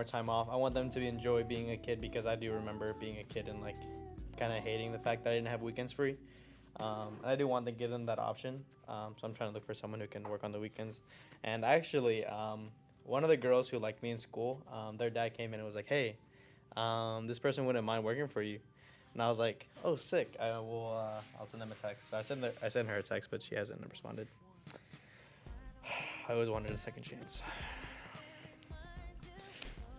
more time off. I want them to enjoy being a kid because I do remember being a kid and like kind of hating the fact that I didn't have weekends free. I do want to give them that option. So I'm trying to look for someone who can work on the weekends. And actually, one of the girls who liked me in school, their dad came in and was like, "Hey, this person wouldn't mind working for you." And I was like, "Oh, sick! I'll send them a text." So I sent her a text, but she hasn't responded. I always wanted a second chance.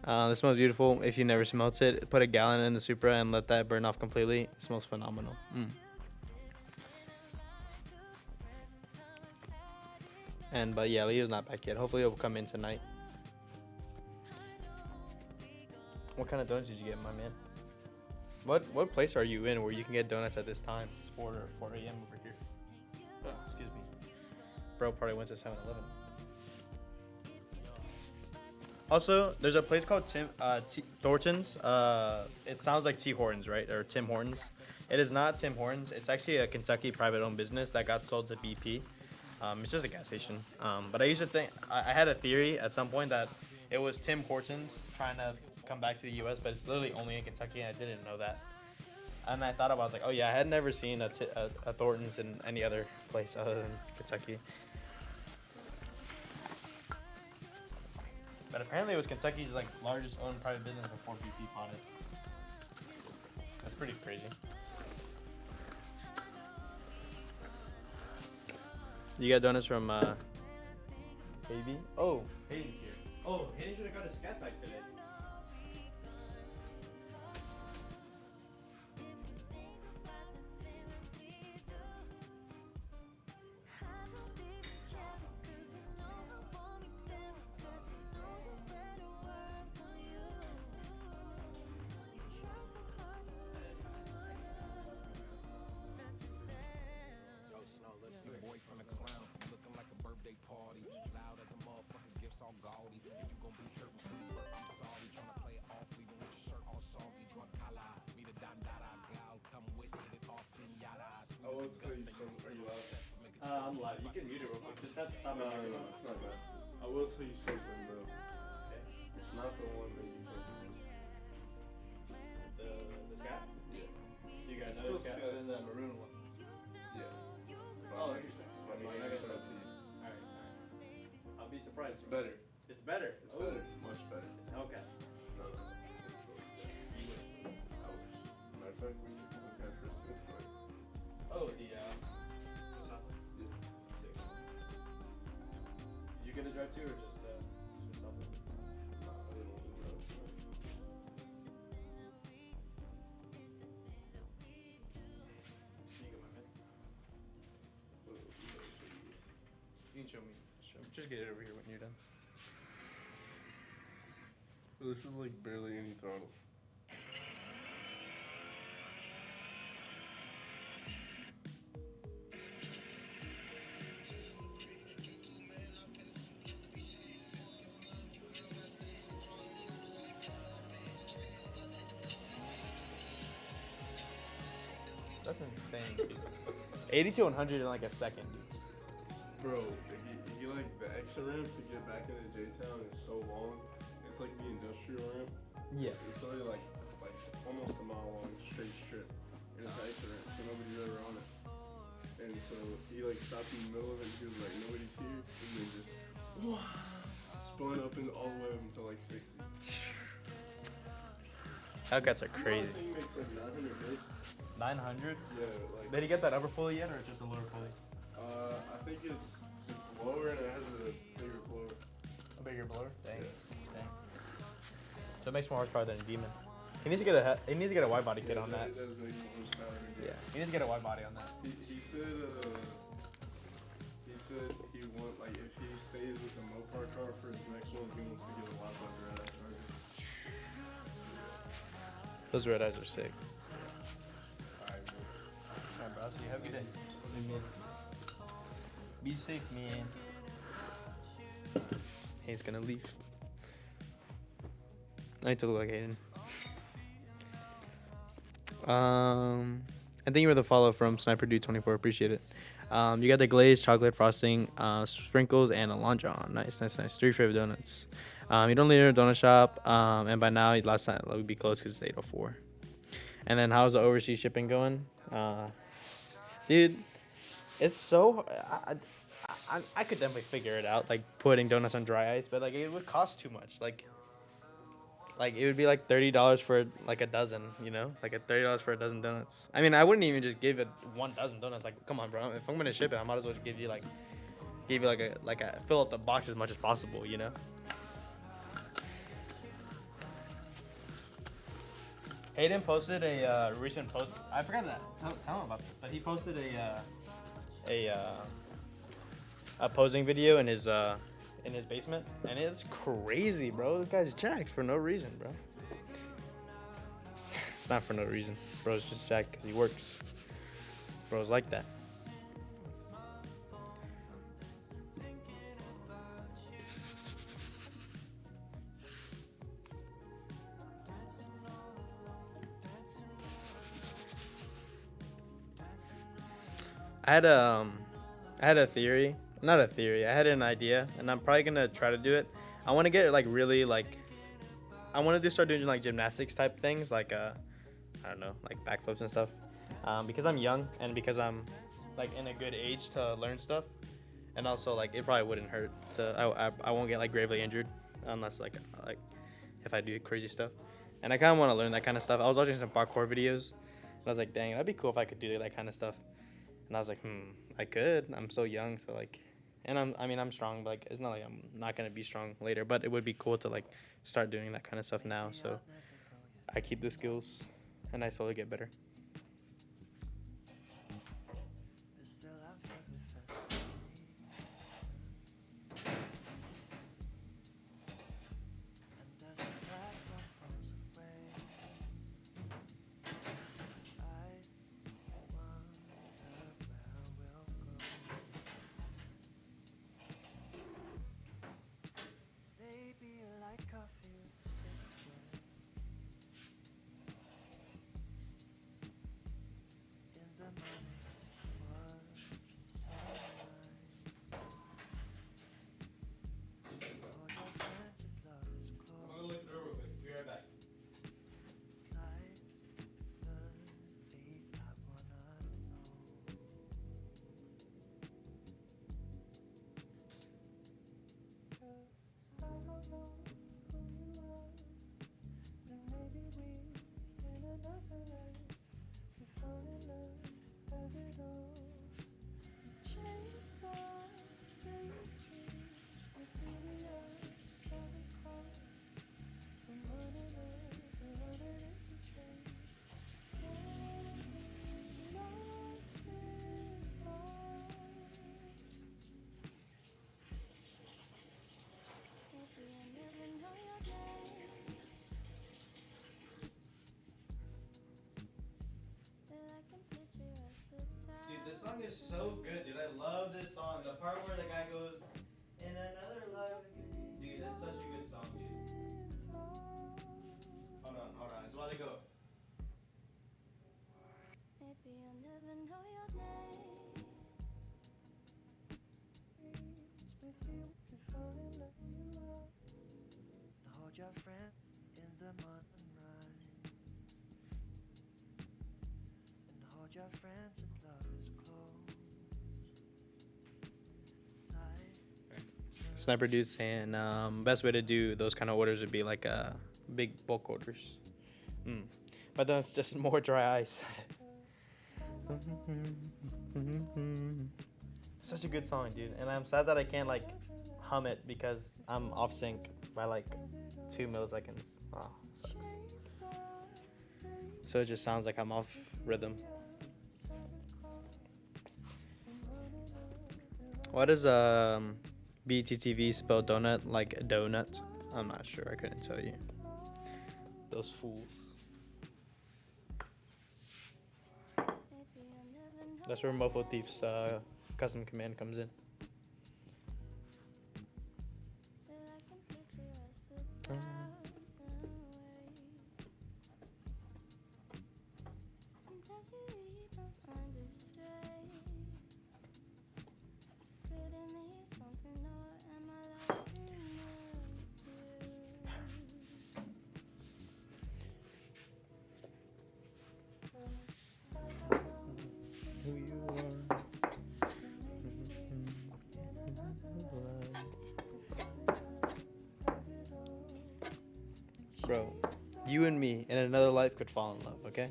This smells beautiful. If you never smelt it, put a gallon in the Supra and let that burn off completely. It smells phenomenal. But yeah, Leo's not back yet. Hopefully he'll come in tonight. What kind of donuts did you get, my man? What place are you in where you can get donuts at this time? It's 4 a.m. over here. Oh, excuse me. Bro probably went to 7-Eleven. Also, there's a place called Thornton's. It sounds like T. Hortons, right? Or Tim Hortons. It is not Tim Hortons. It's actually a Kentucky private-owned business that got sold to BP. It's just a gas station. But I used to think, I had a theory at some point that it was Tim Hortons trying to come back to the U.S., but it's literally only in Kentucky, and I didn't know that. And I thought about it, I was like, oh yeah, I had never seen a Thornton's in any other place other than Kentucky. But apparently it was Kentucky's like largest owned private business before BP bought it. That's pretty crazy. You got donuts from Baby? Oh, Hayden's here. Oh, Hayden should have got a scat bag today. I'm live. You can mute it real quick. Just have to stop it. No, it's not that. I will tell you something though. Okay. It's not the one that you told me. The scat? Yeah. So you got It's another still scat scat. and then the maroon one. Yeah. Oh, But interesting. But I'm not Okay, I gonna gotta show tell it to you. Alright. I'll be surprised. It's better. It's better. It's better. Much better. It's Hellcat. No, no. It's still scat. You would. I wish. Matter of fact, we can look at Chris Smith. Like, Oh, the Mustafa. yeah. Sick. Did you get a drive too, or just Mustafa? I don't know. You get my man. You can show me. Just get it over here when you're done. This is like barely any throttle. That's insane, dude. 80 to 100 in like a second, dude. Bro, he like the exit ramp to get back into J-Town is so long. It's like the industrial ramp. Yeah. It's only like almost a mile long straight strip. And it's an exit ramp, so nobody's ever on it. And so he like stopped in the middle of it and he was like, nobody's here. And then just spun up and all the way up until like 60. Hellcats are I crazy. think he makes like 900 hits. 900? Yeah, like Did he get that upper pulley yet, or just the lower pulley? I think it's lower and it has a bigger blower. A bigger blower? Dang. Yeah. Dang. So it makes more horsepower than a Demon. He needs to get a wide body kit on that. It does make more horsepower. Yeah. He needs to get a wide body on that. He said he want like if he stays with the Mopar car for his next one, he wants to get a lot of red eye charger. Those red eyes are sick. Alright, bro. Alright, bro. So you have a good day. Be safe, man. He's gonna leave. I need to look like Hayden. I think you were the follow from Sniper Dude 24. Appreciate it. You got the glazed chocolate frosting, sprinkles, and a Long John. Nice. 3 favorite donuts. You don't leave a donut shop. And by now, last time it would be closed because it's 8:04. And then how's the overseas shipping going? Dude, it's so. I could definitely figure it out, like putting donuts on dry ice, but like it would cost too much. Like it would be like $30 for like a dozen, you know, like $30 for a dozen donuts. I mean, I wouldn't even just give it 1 dozen donuts. Like, come on, bro. If I'm gonna ship it, I might as well just give you like a fill up the box as much as possible, you know. Hayden posted a recent post. I forgot that. Tell him about this, but he posted a posing video in his basement, and it's crazy, bro. This guy's jacked for no reason, bro. It's not for no reason. Bro's just jacked because he works. Bro's like that. I had a theory, not a theory. I had an idea, and I'm probably gonna try to do it. I want to get like really like, I want to start doing like gymnastics type things, like I don't know, like backflips and stuff. Because I'm young and because I'm like in a good age to learn stuff, and also like it probably wouldn't hurt to I won't get like gravely injured unless like if I do crazy stuff. And I kind of want to learn that kind of stuff. I was watching some parkour videos, and I was like, dang, that'd be cool if I could do that kind of stuff. And I was like, I could. I'm so young, so like, and I mean, I'm strong. But like, it's not like I'm not gonna be strong later. But it would be cool to like start doing that kind of stuff now. So I keep the skills, and I slowly get better. Dude, this song is so good, dude. I love this song. The part where the guy goes, in another life. Dude, that's such a good song, dude. Hold on. It's about to go. Maybe I'll never know your name. Hold your friend in the moonrise, and hold your friends and love is close. Sniper dude saying best way to do those kind of orders would be like big bulk orders. But then it's just more dry ice. Such a good song, dude. And I'm sad that I can't like hum it because I'm off sync by like 2 milliseconds. Oh, sucks. So it just sounds like I'm off rhythm. What does BTTV spell donut like donut? I'm not sure. I couldn't tell you. Those fools. That's where Mofo Thief's custom command comes in. bro, you and me in another life could fall in love, okay?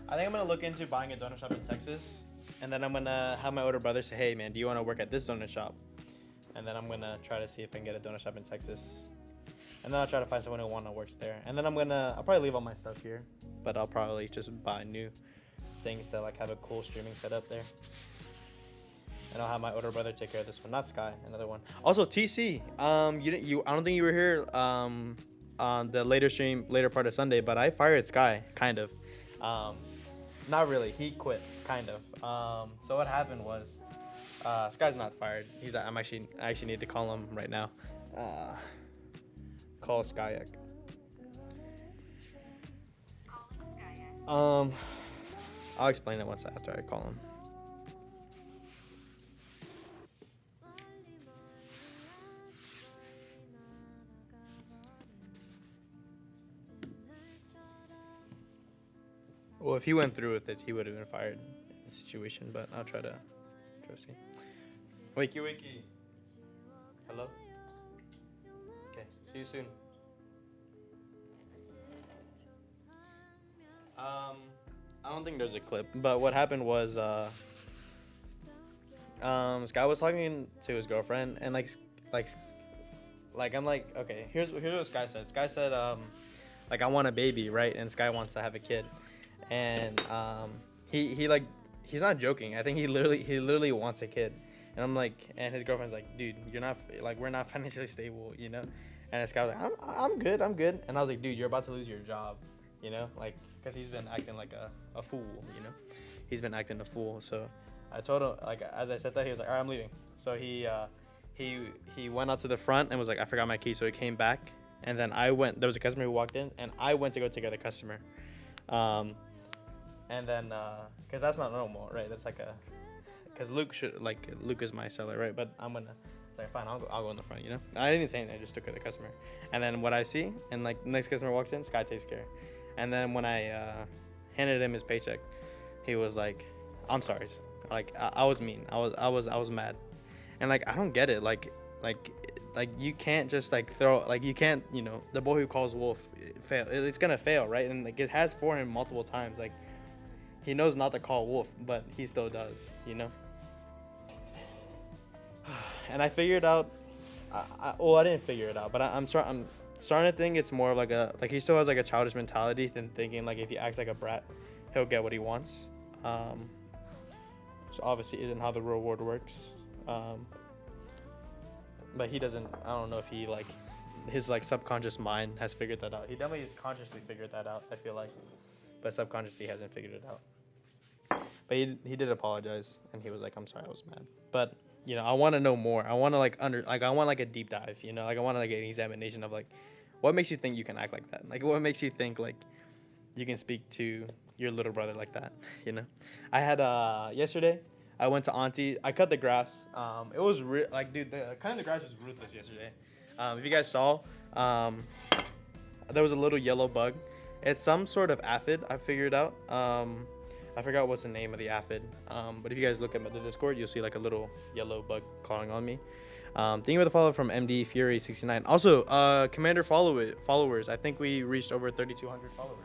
I think I'm gonna look into buying a donut shop in Texas, and then I'm gonna have my older brother say, "Hey, man, do you want to work at this donut shop?" And then I'm gonna try to see if I can get a donut shop in Texas, and then I'll try to find someone who wanna works there. And then I'll probably leave all my stuff here, but I'll probably just buy new things to like have a cool streaming setup there. And I'll have my older brother take care of this one, not Sky, another one. Also, TC, I don't think you were here on the later part of Sunday, but I fired Sky, kind of. Not really. He quit, kind of. So what happened was, Sky's not fired. I actually need to call him right now. Call Skyak. I'll explain it after I call him. Well, if he went through with it, he would have been fired in the situation, but I'll try to see. Wakey, wakey. Hello? Okay, see you soon. I don't think there's a clip, but what happened was, Sky was talking to his girlfriend, and I'm like, okay, here's what Sky said. Sky said, like, I want a baby, right? And Sky wants to have a kid. And he's not joking. I think he literally wants a kid. And I'm like, and his girlfriend's like, dude, we're not financially stable, you know? And this guy was like, I'm good. And I was like, dude, you're about to lose your job, you know? Like, because he's been acting like a fool, you know? He's been acting a fool. So I told him, like, as I said that, he was like, all right, I'm leaving. So he went out to the front and was like, I forgot my key. So he came back. And then there was a customer who walked in, and I went to go take out the customer. And then, cause that's not normal, right? That's like cause Luke is my seller, right? But it's like, fine, I'll go in the front, you know? I didn't say anything, I just took her the customer. And then what I see, and like next customer walks in, Sky takes care. And then when I, handed him his paycheck, he was like, I'm sorry. Like, I was mean. I was mad. And like, I don't get it. Like you can't just like throw, like you can't, you know, the boy who calls wolf, it's gonna fail, right? And like it has for him multiple times. Like he knows not to call wolf, but he still does, you know. And I figured out, I didn't figure it out, but I'm starting to think it's more of like he still has like a childish mentality than thinking like if he acts like a brat, he'll get what he wants. So obviously isn't how the real world works. But he doesn't, I don't know if he like, his like subconscious mind has figured that out. He definitely has consciously figured that out, I feel like. But subconsciously he hasn't figured it out. But he did apologize, and he was like, I'm sorry, I was mad. But, you know, I want to know more. I want to I want like a deep dive, you know? Like I want to like an examination of like, what makes you think you can act like that? Like what makes you think like you can speak to your little brother like that, you know? I had, yesterday, I went to Auntie. I cut the grass. It was dude, cutting the grass was ruthless yesterday. If you guys saw, there was a little yellow bug. It's some sort of aphid. I figured out. I forgot what's the name of the aphid. But if you guys look at the Discord, you'll see like a little yellow bug crawling on me. Thank you for the follow from MD Fury 69. Also, Commander followers. I think we reached over 3,200 followers.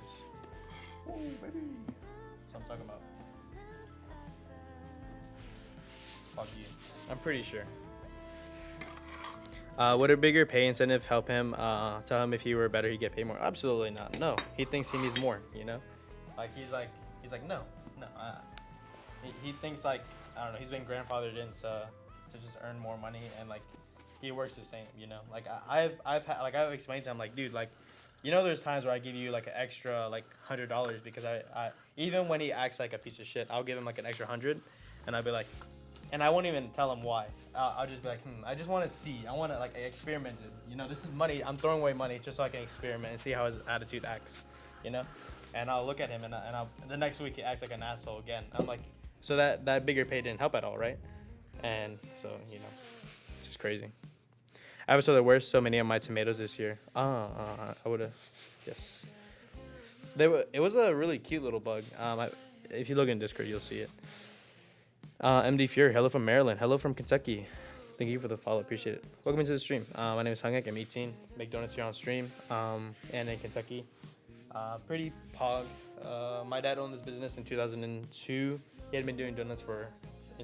Ooh, baby. That's what I'm talking about. Fuck you. I'm pretty sure. Would a bigger pay incentive help him? Tell him if he were better, he'd get paid more. Absolutely not. No, he thinks he needs more. You know, like he's like no. He thinks like I don't know. He's been grandfathered into just earn more money, and like he works the same. You know, like I've explained to him like, dude, like, you know, there's times where I give you like an extra like $100 because I even when he acts like a piece of shit, I'll give him like an extra 100, and I'll be like, and I won't even tell him why. I'll just be like, I just want to see. I want to like experiment. You know, this is money. I'm throwing away money just so I can experiment and see how his attitude acts. You know, and I'll look at him and I'll the next week he acts like an asshole again. I'm like, so that bigger pay didn't help at all, right? And so it's just crazy. I ever saw there were so many of my tomatoes this year. I would have, yes. It was a really cute little bug. If you look in Discord, you'll see it. MD Fury, hello from Maryland. Hello from Kentucky. Thank you for the follow. Appreciate it. Welcome into the stream. My name is Hungek. I'm 18. Make donuts here on stream. And in Kentucky. Pretty pog. My dad owned this business in 2002. He had been doing donuts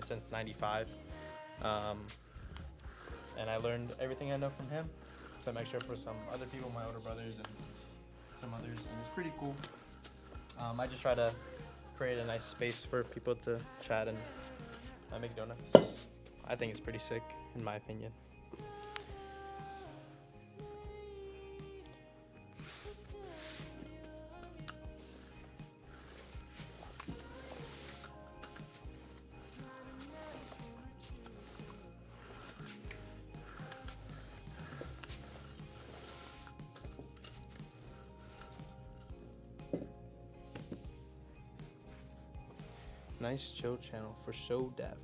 since 95. And I learned everything I know from him. Some extra for some other people, my older brothers and some others. And it's pretty cool. I just try to create a nice space for people to chat and make donuts. I think it's pretty sick, in my opinion. Nice chill channel for show dat.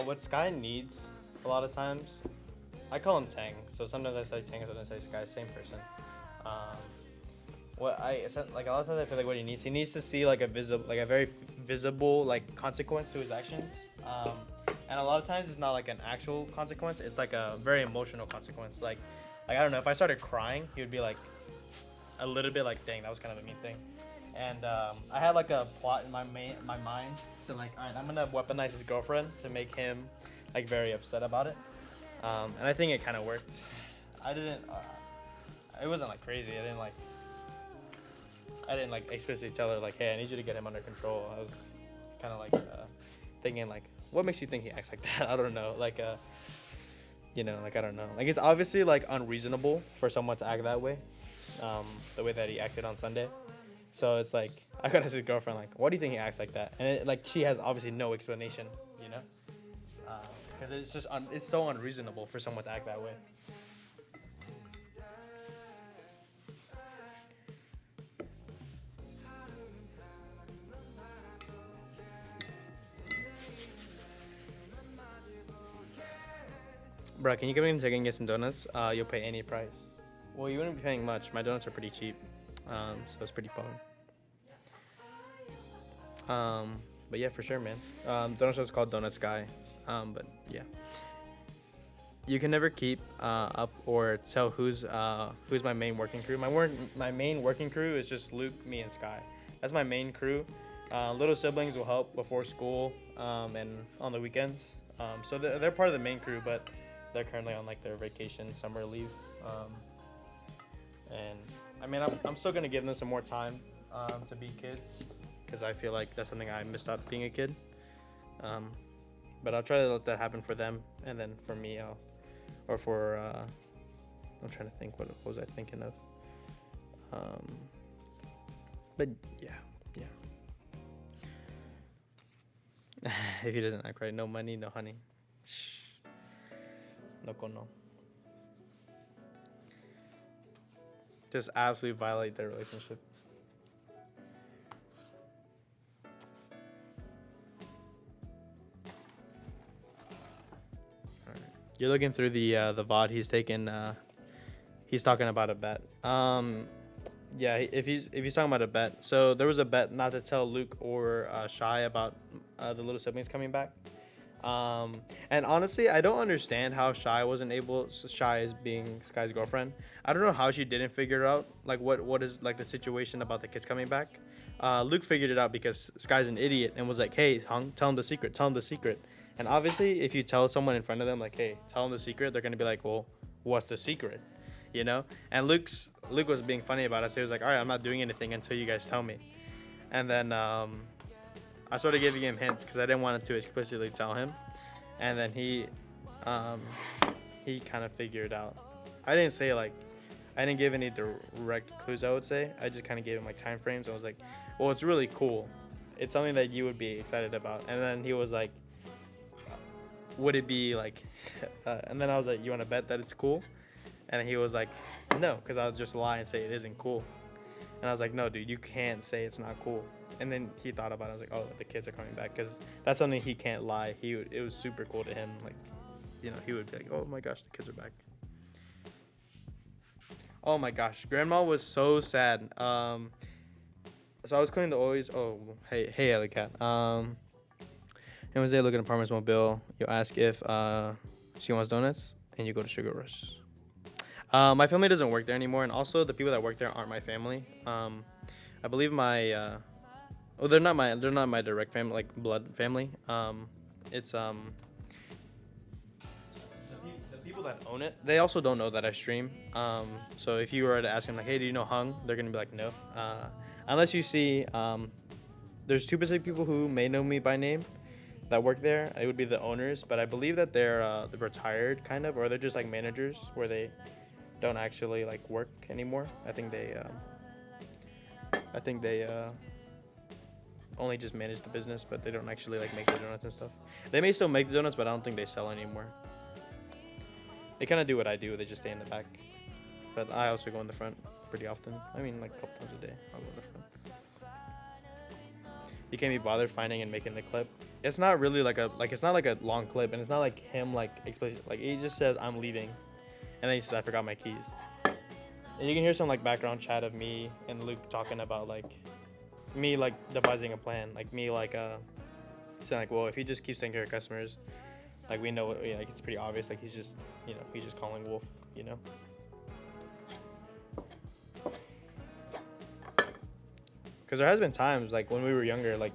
What Sky needs a lot of times, I call him Tang. So sometimes I say Tang, sometimes I say Sky, same person. What I said, like a lot of times I feel like what he needs to see like a very visible like consequence to his actions. And a lot of times it's not like an actual consequence. It's like a very emotional consequence. Like I don't know, if I started crying, he would be like a little bit like, dang, that was kind of a mean thing. And I had like a plot in my mind to like, all right, I'm gonna weaponize his girlfriend to make him like very upset about it. And I think it kind of worked. It wasn't like crazy. I didn't like explicitly tell her like, hey, I need you to get him under control. I was kind of like thinking like, what makes you think he acts like that? I don't know. Like I don't know. Like it's obviously like unreasonable for someone to act that way, the way that he acted on Sunday. So it's like I gotta ask his girlfriend like, why do you think he acts like that? And like she has obviously no explanation, because it's just it's so unreasonable for someone to act that way. Bro, can you come in and get some donuts? You'll pay any price. Well, you wouldn't be paying much. My donuts are pretty cheap, so it's pretty fun. But yeah, for sure, man. Donut shop's called Donut Sky. But yeah, you can never keep up or tell who's my main working crew. My main working crew is just Luke, me, and Sky. That's my main crew. Little siblings will help before school and on the weekends. So they're part of the main crew, but they're currently on like their vacation, summer leave. And I mean, I'm still gonna give them some more time to be kids, because I feel like that's something I missed out being a kid. But I'll try to let that happen for them, and then for me, I'm trying to think, what was I thinking of? But yeah. If he doesn't act right, no money, no honey. Shh. No cono. Just absolutely violate their relationship. Alright. You're looking through the VOD he's taken. He's talking about a bet. Yeah, if he's talking about a bet. So there was a bet not to tell Luke or Shy about the little siblings coming back. And honestly, I don't understand how Shy is being Sky's girlfriend. I don't know how she didn't figure out like what is like the situation about the kids coming back. Luke figured it out because Sky's an idiot and was like, hey, Hung, tell him the secret. And obviously, if you tell someone in front of them like, hey, tell him the secret, they're gonna be like, well, what's the secret? And Luke was being funny about it. So he was like, all right, I'm not doing anything until you guys tell me. And then I I started giving him hints because I didn't want to explicitly tell him, and then he kind of figured out. I didn't say like, I didn't give any direct clues. I would say I just kind of gave him like time frames. I was like, well, it's really cool. It's something that you would be excited about. And then he was like, would it be like? And then I was like, you want to bet that it's cool? And he was like, no, because I would just lie and say it isn't cool. And I was like, no, dude, you can't say it's not cool. And then he thought about it. I was like, oh, the kids are coming back, because that's something he can't lie. It was super cool to him. Like, you know, he would be like, oh my gosh, the kids are back. Oh my gosh, grandma was so sad. So I was cleaning the always. Oh, hey, Ellie Cat. And one day, look at Apartments Mobile. You ask if she wants donuts, and you go to Sugar Rush. My family doesn't work there anymore, and also the people that work there aren't my family. I believe my they're not my direct family, like blood family. It's the people that own it. They also don't know that I stream. So if you were to ask them like, hey, do you know Hung? They're gonna be like, no. Unless you see, there's two specific people who may know me by name that work there. It would be the owners, but I believe that they're retired kind of, or they're just like managers where they don't actually like work anymore. I think they only just manage the business, but they don't actually like make the donuts and stuff. They may still make the donuts, but I don't think they sell anymore. They kind of do what I do. They just stay in the back. But I also go in the front pretty often. I mean, like a couple times a day, I'll go in the front. You can't be bothered finding and making the clip. It's not really it's not like a long clip, and it's not like him like explicit. Like he just says I'm leaving, and then he says I forgot my keys. And you can hear some like background chat of me and Luke talking about like me like devising a plan, like me like saying like, well, if he just keeps taking care of customers, like we know, like it's pretty obvious, like he's just calling Wolf, you know. Because there has been times like when we were younger, like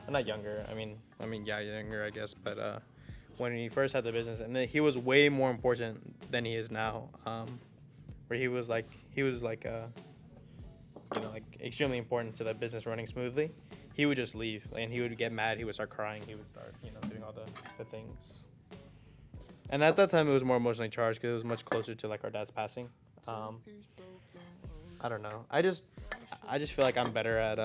not younger, I mean yeah, younger I guess, but when he first had the business, and then he was way more important than he is now, where he was like extremely important to the business running smoothly. He would just leave, and he would get mad. He would start crying. He would start, doing all the things. And at that time, it was more emotionally charged because it was much closer to like our dad's passing. I don't know. I just feel like I'm better at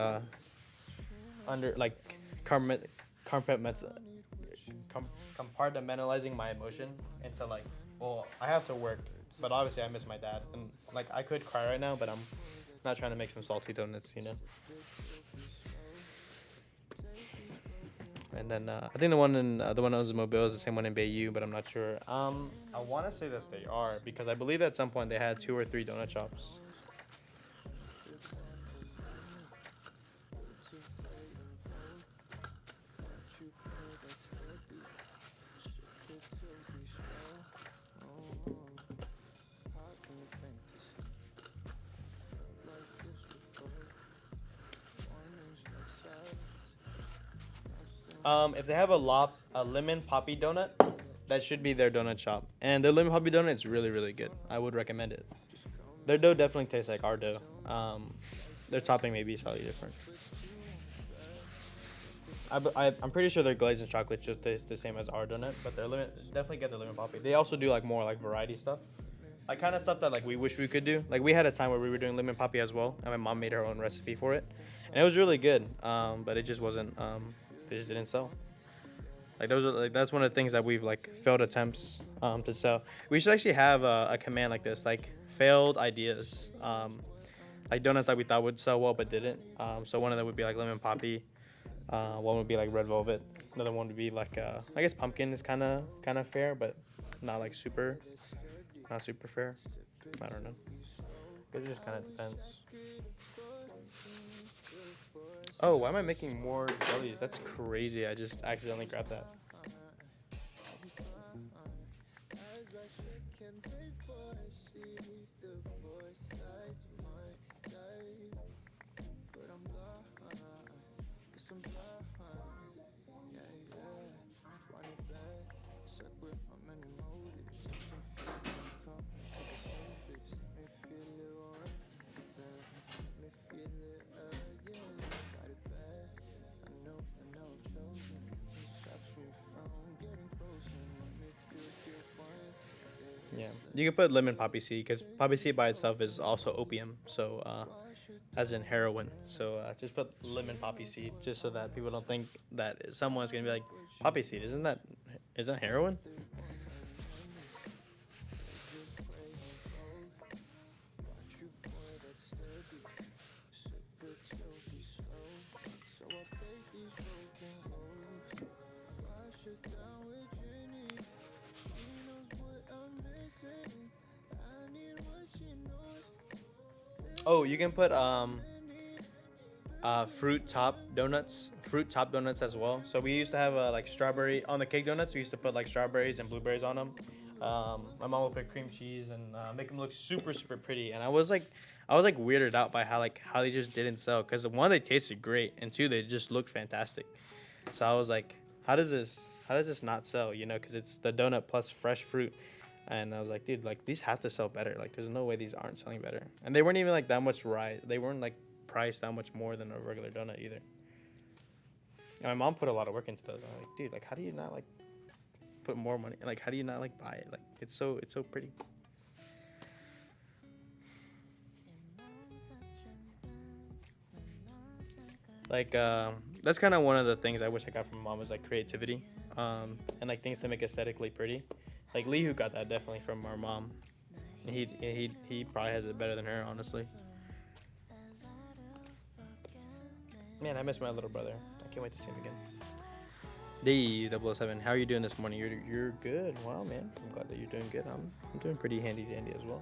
compartmentalizing my emotion into like, well, I have to work, but obviously I miss my dad, and like I could cry right now, but I'm not trying to make some salty donuts, you know. And then I think the one in Mobile is the same one in Bayou, but I'm not sure. I want to say that they are, because I believe at some point they had 2 or 3 donut shops. If they have a lemon poppy donut, that should be their donut shop. And their lemon poppy donut is really, really good. I would recommend it. Their dough definitely tastes like our dough. Their topping may be slightly different. I'm pretty sure their glazed and chocolate just tastes the same as our donut, but definitely get the lemon poppy. They also do like more like variety stuff. Like kind of stuff that like we wish we could do. Like we had a time where we were doing lemon poppy as well, and my mom made her own recipe for it. And it was really good. But it just wasn't it just didn't sell. Like that's one of the things that we've like failed attempts to sell. We should actually have a command like this, like failed ideas, like donuts that we thought would sell well but didn't. So one of them would be like lemon poppy, one would be like red velvet, another one would be like I guess pumpkin is kind of fair, but not super fair. I don't know. It just kind of depends. Oh, why am I making more jellies? That's crazy. I just accidentally grabbed that. Yeah, you can put lemon poppy seed because poppy seed by itself is also opium. So, as in heroin. So just put lemon poppy seed just so that people don't think that someone's gonna be like poppy seed. Isn't heroin? Oh, you can put fruit top donuts as well. So we used to have like strawberry on the cake donuts. We used to put like strawberries and blueberries on them. My mom would put cream cheese and make them look super super pretty. And I was like weirded out by how they just didn't sell because one, they tasted great, and two, they just looked fantastic. So I was like, how does this not sell? You know, because it's the donut plus fresh fruit. And I was like, dude, like these have to sell better. Like, there's no way these aren't selling better. And they weren't even like that much rise. They weren't like priced that much more than a regular donut either. And my mom put a lot of work into those. I'm like, dude, like how do you not like put more money? Like, how do you not like buy it? Like, it's so pretty. Like, that's kind of one of the things I wish I got from my mom was like creativity, and like things to make aesthetically pretty. Like Lee, who got that definitely from our mom. He probably has it better than her, honestly. Man, I miss my little brother. I can't wait to see him again. D007, how are you doing this morning? You're good. Wow, man. I'm glad that you're doing good. I'm doing pretty handy dandy as well.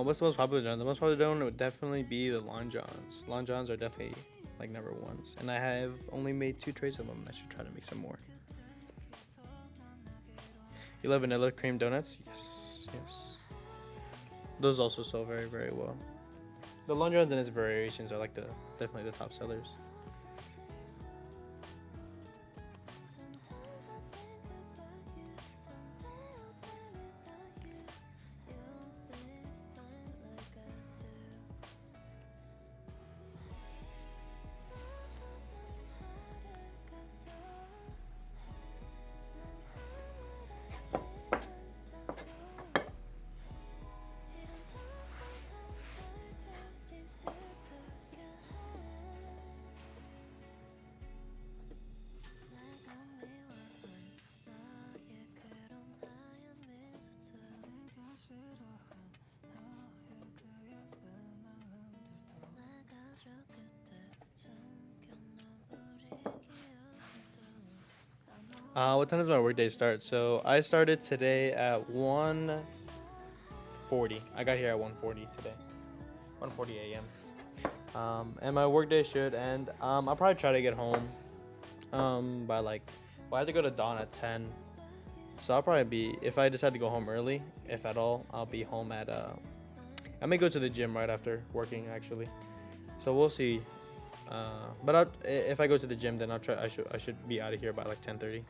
What's the most popular donut? The most popular donut would definitely be the Long Johns. Long Johns are definitely like number ones, and I have only made 2 trays of them. I should try to make some more. You love vanilla cream donuts? Yes, yes. Those also sell very, very well. The Long Johns and its variations are like definitely the top sellers. What time does my workday start? So I started today at 1:40. I got here at 1:40 today. 1:40 a.m. And my workday should end. I'll probably try to get home by like, well, I have to go to dawn at 10. So I'll probably be, if I decide to go home early, if at all, I'll be home at, I may go to the gym right after working actually. So we'll see. But if I go to the gym, then I'll try. I should be out of here by like 10:30.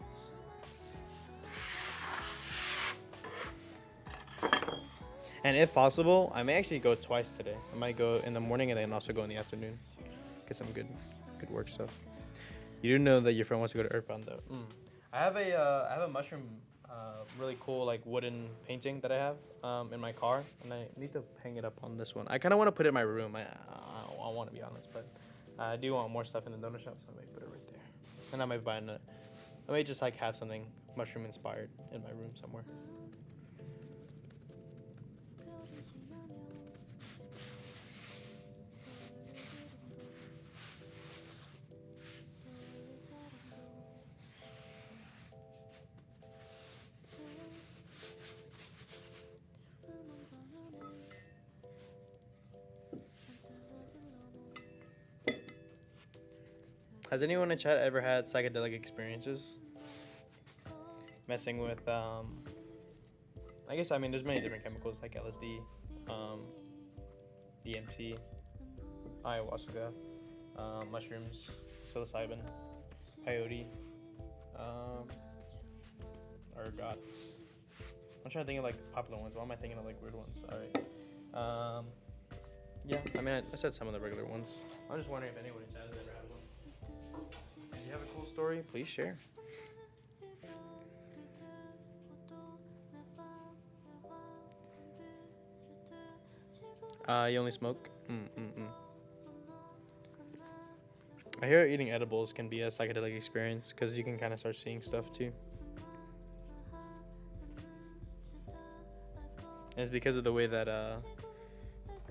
And if possible, I may actually go twice today. I might go in the morning and then also go in the afternoon. Get some good work stuff. You do know that your friend wants to go to Earthbound though. I have a mushroom, really cool like wooden painting that I have in my car, and I need to hang it up on this one. I kind of want to put it in my room. I want to be honest, but I do want more stuff in the donut shop, so I might put it right there. And I might buy another. I may just like have something mushroom inspired in my room somewhere. Has anyone in chat ever had psychedelic experiences? Messing with I guess I mean there's many different chemicals like LSD, DMT, ayahuasca, mushrooms, psilocybin, peyote, ergot. I'm trying to think of like popular ones. Why am I thinking of like weird ones? All right. Yeah, I mean I said some of the regular ones. I'm just wondering if anyone in chat has ever had one. If you have a cool story, please share. You only smoke? I hear eating edibles can be a psychedelic experience because you can kind of start seeing stuff too. And it's because of the way that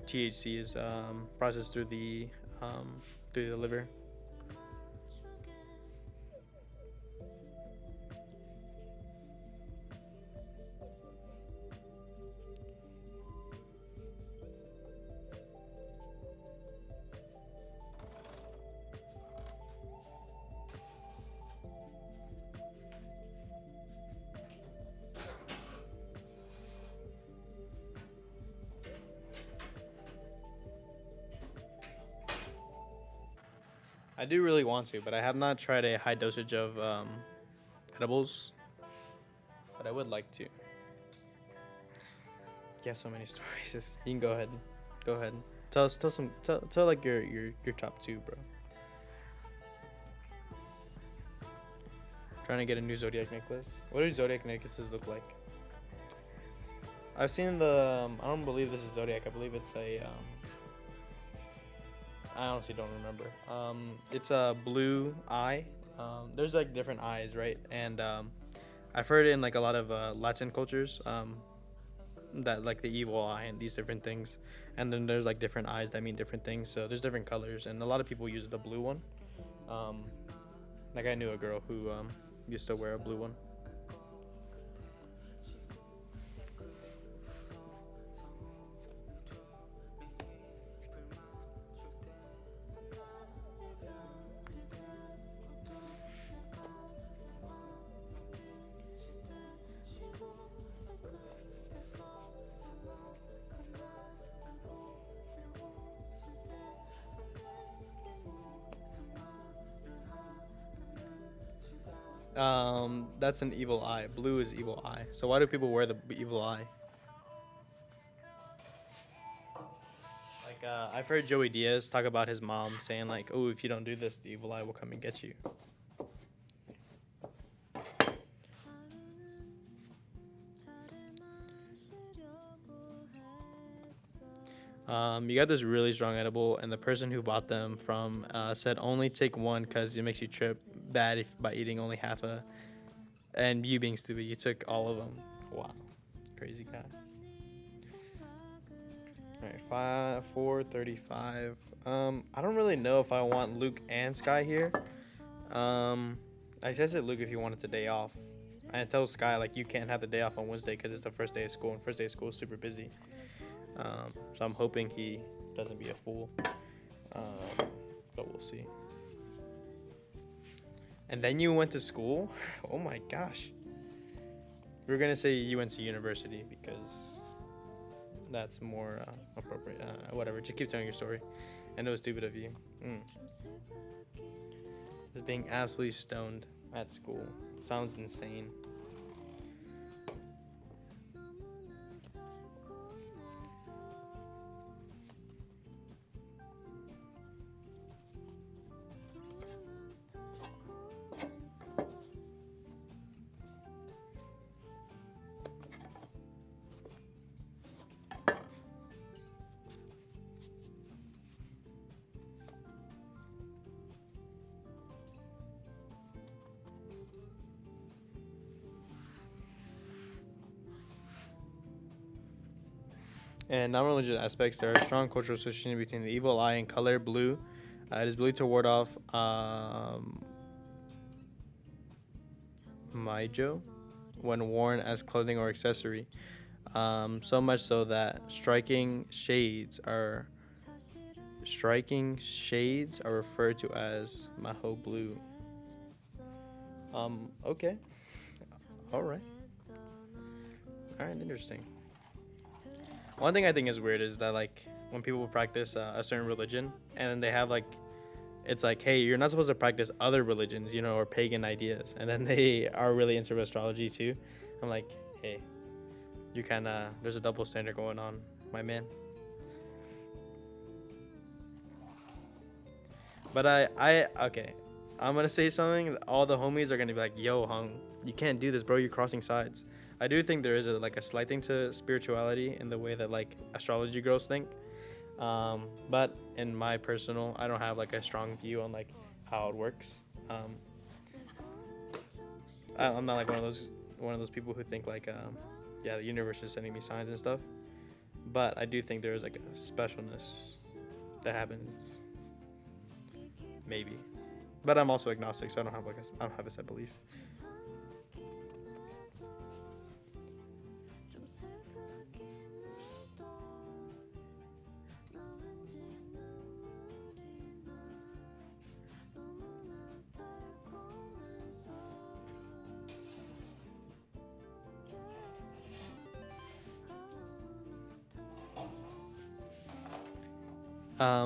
THC is processed through the liver. I do really want to, but I have not tried a high dosage of edibles. But I would like to. You have so many stories. Just, you can go ahead. Go ahead. Tell like your top two, bro. Trying to get a new Zodiac necklace. What do Zodiac necklaces look like? I've seen the. I don't believe this is Zodiac. I believe it's a. I honestly don't remember. It's a blue eye. There's like different eyes, right? And I've heard in like a lot of Latin cultures that like the evil eye and these different things. And then there's like different eyes that mean different things. So there's different colors, and a lot of people use the blue one. Like I knew a girl who used to wear a blue one. That's an evil eye. Blue is evil eye. So why do people wear the evil eye? Like I've heard Joey Diaz talk about his mom saying like, "Oh, if you don't do this, the evil eye will come and get you." You got this really strong edible, and the person who bought them from said only take one because it makes you trip bad by eating only half a. And you being stupid, you took all of them. Wow, crazy guy. All right, 4:35. I don't really know if I want Luke and Sky here. I said Luke if he wanted the day off. I told Sky like you can't have the day off on Wednesday because it's the first day of school, and first day of school is super busy. So I'm hoping he doesn't be a fool. But we'll see. And then you went to school? Oh my gosh. We were going to say you went to university because that's more appropriate. Whatever, just keep telling your story. I know it's stupid of you. Just being absolutely stoned at school. Sounds insane. And non-religious aspects, there are strong cultural associations between the evil eye and color blue. It is believed to ward off Maijo when worn as clothing or accessory. So much so that striking shades are striking shades are referred to as Maho blue. Okay. All right. All right, interesting. One thing I think is weird is that like when people practice a certain religion and then they have like it's like, hey, you're not supposed to practice other religions, you know, or pagan ideas, and then they are really into astrology too. I'm like, hey, you kind of there's a double standard going on, my man. But okay, I'm gonna say something. All the homies are gonna be like, yo, Hung, you can't do this, bro. You're crossing sides. I do think there is a slight thing to spirituality in the way that like astrology girls think. But in my personal, I don't have like a strong view on like how it works. I'm not like one of those people who think like yeah, the universe is sending me signs and stuff. But I do think there is like a specialness that happens. Maybe. But I'm also agnostic, so I don't have a set belief.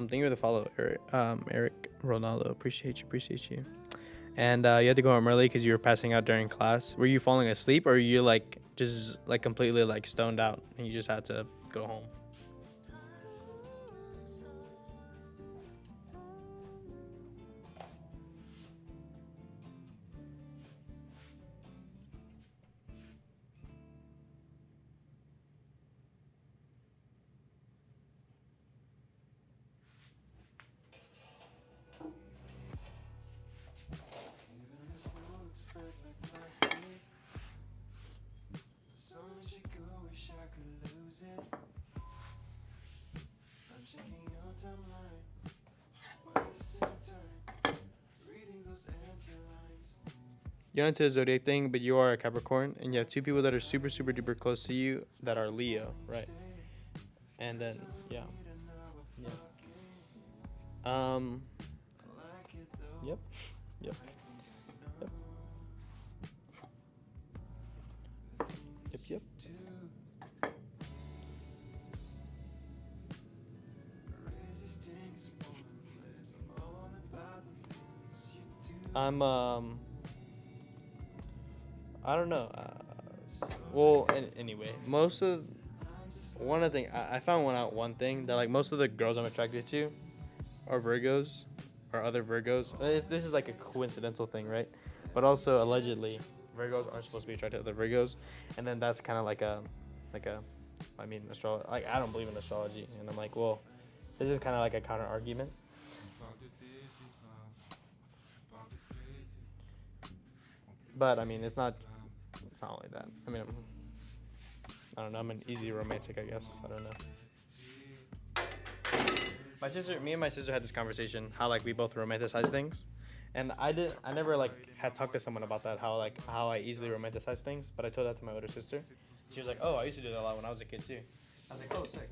Thank you for the follow, Eric Ronaldo. Appreciate you. And you had to go home early because you were passing out during class. Were you falling asleep, or were you like just like completely like stoned out and you just had to go home? You're into the zodiac thing, but you are a Capricorn, and you have two people that are super, super duper close to you that are Leo, right? And then, yeah. Yeah. Um, yep. Yep. Yep. Yep. Yep. I'm, I don't know. Well, anyway, one of the thing I found one thing that like most of the girls I'm attracted to are Virgos or other Virgos. This is like a coincidental thing, right? But also allegedly, Virgos aren't supposed to be attracted to other Virgos, and then that's kind of like a, I mean, astrology. Like I don't believe in astrology, and I'm like, well, this is kind of like a counter argument. But I mean, it's not like that. I mean, I don't know. I'm an easy romantic, I guess. I don't know. Me and my sister had this conversation how like we both romanticize things, and I never like had talked to someone about that how I easily romanticize things. But I told that to my older sister. She was like, "Oh, I used to do that a lot when I was a kid too." I was like, "Oh, sick."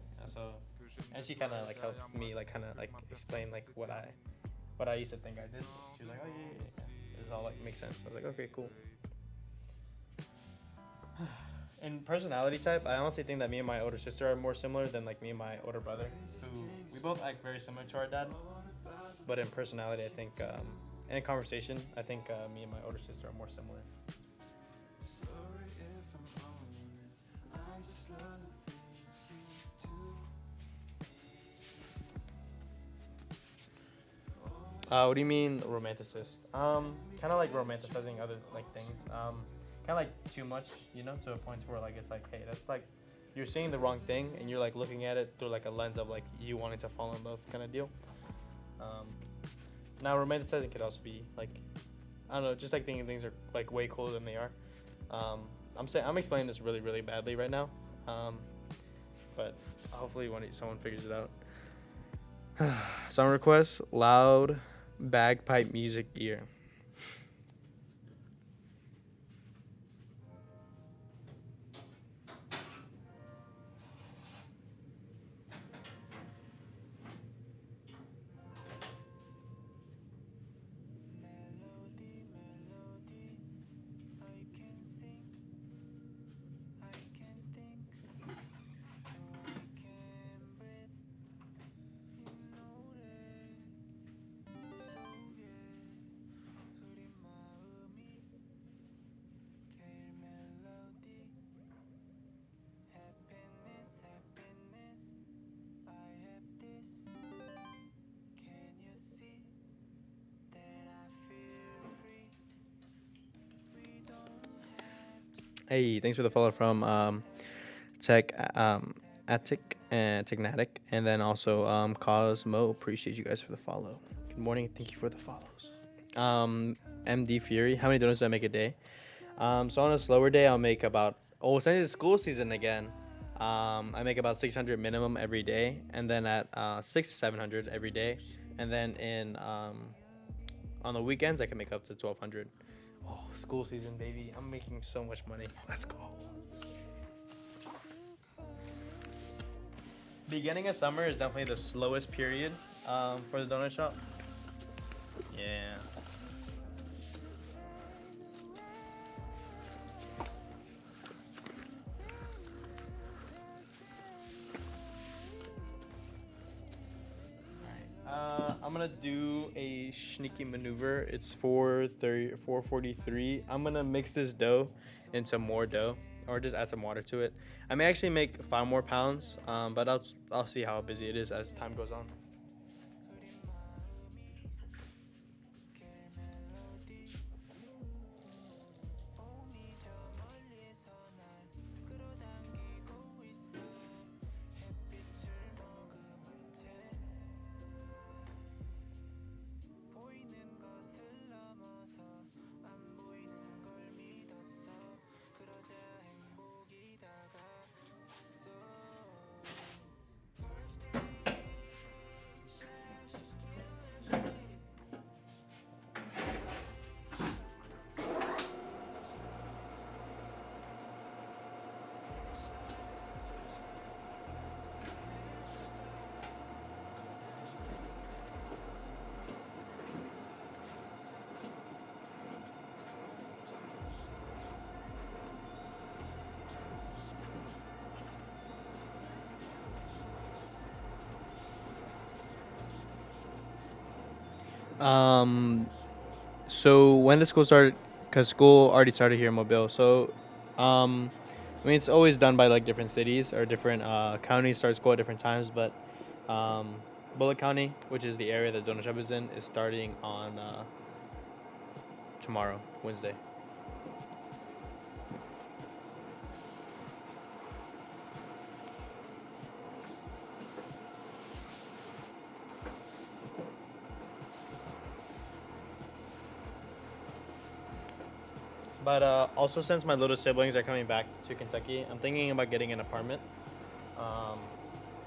And she kind of like helped me like kind of like explain like what I used to think I did. She was like, "Oh yeah. This all like makes sense." I was like, "Okay, cool." In personality type, I honestly think that me and my older sister are more similar than like me and my older brother, who we both act very similar to our dad. But in personality, I think, and in conversation, I think me and my older sister are more similar. What do you mean romanticist? Kind of like romanticizing other like things. Kind of like too much, you know, to a point where like it's like, hey, that's like you're seeing the wrong thing, and you're like looking at it through like a lens of like you wanting to fall in love kind of deal. Um, Now romanticizing could also be like, I don't know, just like thinking things are like way cooler than they are. I'm explaining this really really badly right now, but hopefully someone figures it out. Song request: loud bagpipe music ear. Hey, thanks for the follow from Tech Attic and Technatic, and then also Cosmo. Appreciate you guys for the follow. Good morning. Thank you for the follows. MD Fury. How many donuts do I make a day? So on a slower day, I'll make about, since it's school season again, I make about 600 minimum every day, and then at 6 to 700 every day, and then in on the weekends I can make up to 1200. Oh, school season, baby! I'm making so much money. Let's go. Beginning of summer is definitely the slowest period for the donut shop. Yeah. I'm gonna do a sneaky maneuver. It's 4:43. I'm gonna mix this dough into more dough, or just add some water to it. I may actually make 5 more pounds, but I'll see how busy it is as time goes on. Um, so when the school started, because school already started here in Mobile. So, I mean, it's always done by like different cities or different counties start school at different times. But um, Bullitt County, which is the area that Donut Shop is in, is starting on tomorrow, Wednesday. But also, since my little siblings are coming back to Kentucky, I'm thinking about getting an apartment, um,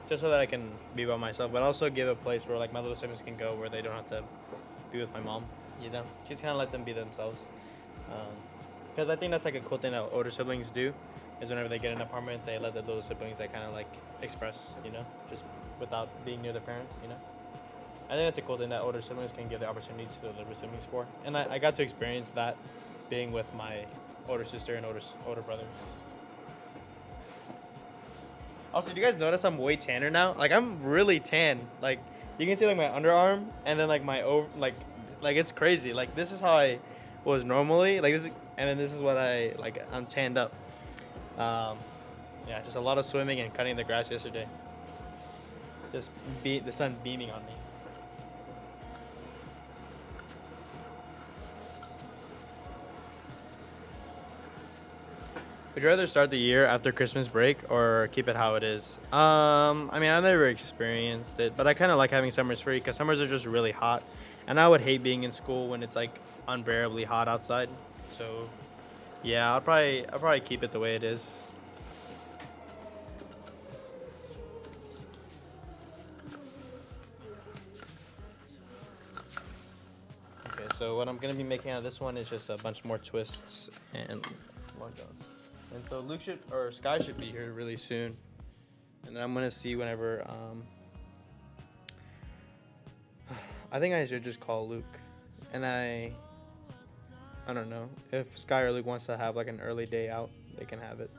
just so that I can be by myself. But also give a place where like my little siblings can go, where they don't have to be with my mom. You know, just kind of let them be themselves. Because I think that's like a cool thing that older siblings do, is whenever they get an apartment, they let the little siblings like kind of like express, just without being near their parents. I think that's a cool thing that older siblings can give the opportunity to their little siblings for, and I got to experience that being with my older sister and older brother. Also, do you guys notice I'm way tanner now? Like I'm really tan. Like you can see like my underarm and then like my over like it's crazy. Like this is how I was normally. Like this is, and then this is what I'm tanned up. Um, yeah, just a lot of swimming and cutting the grass yesterday. Just the sun beaming on me. Would you rather start the year after Christmas break or keep it how it is? I mean, I've never experienced it, but I kind of like having summers free because summers are just really hot, and I would hate being in school when it's like unbearably hot outside. So, yeah, I'll probably keep it the way it is. Okay, so what I'm gonna be making out of this one is just a bunch more twists and long johns. And so Luke should or Sky should be here really soon, and I'm gonna see whenever. I think I should just call Luke, and I don't know if Sky or Luke wants to have like an early day out, they can have it.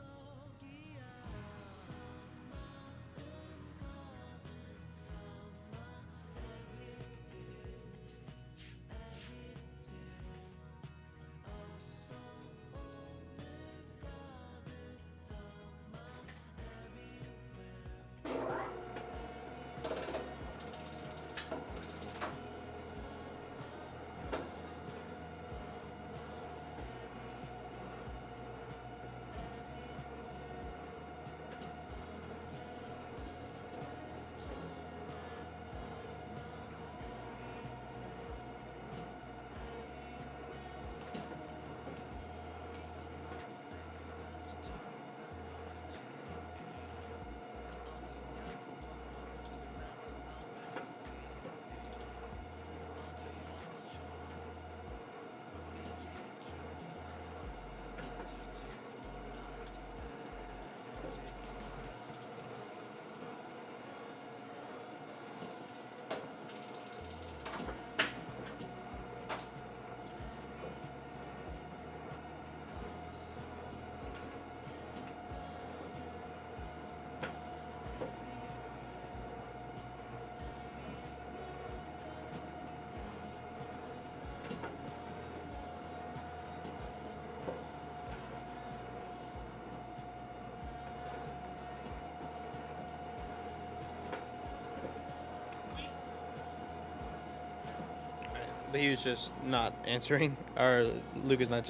he was just not answering, or Luke is not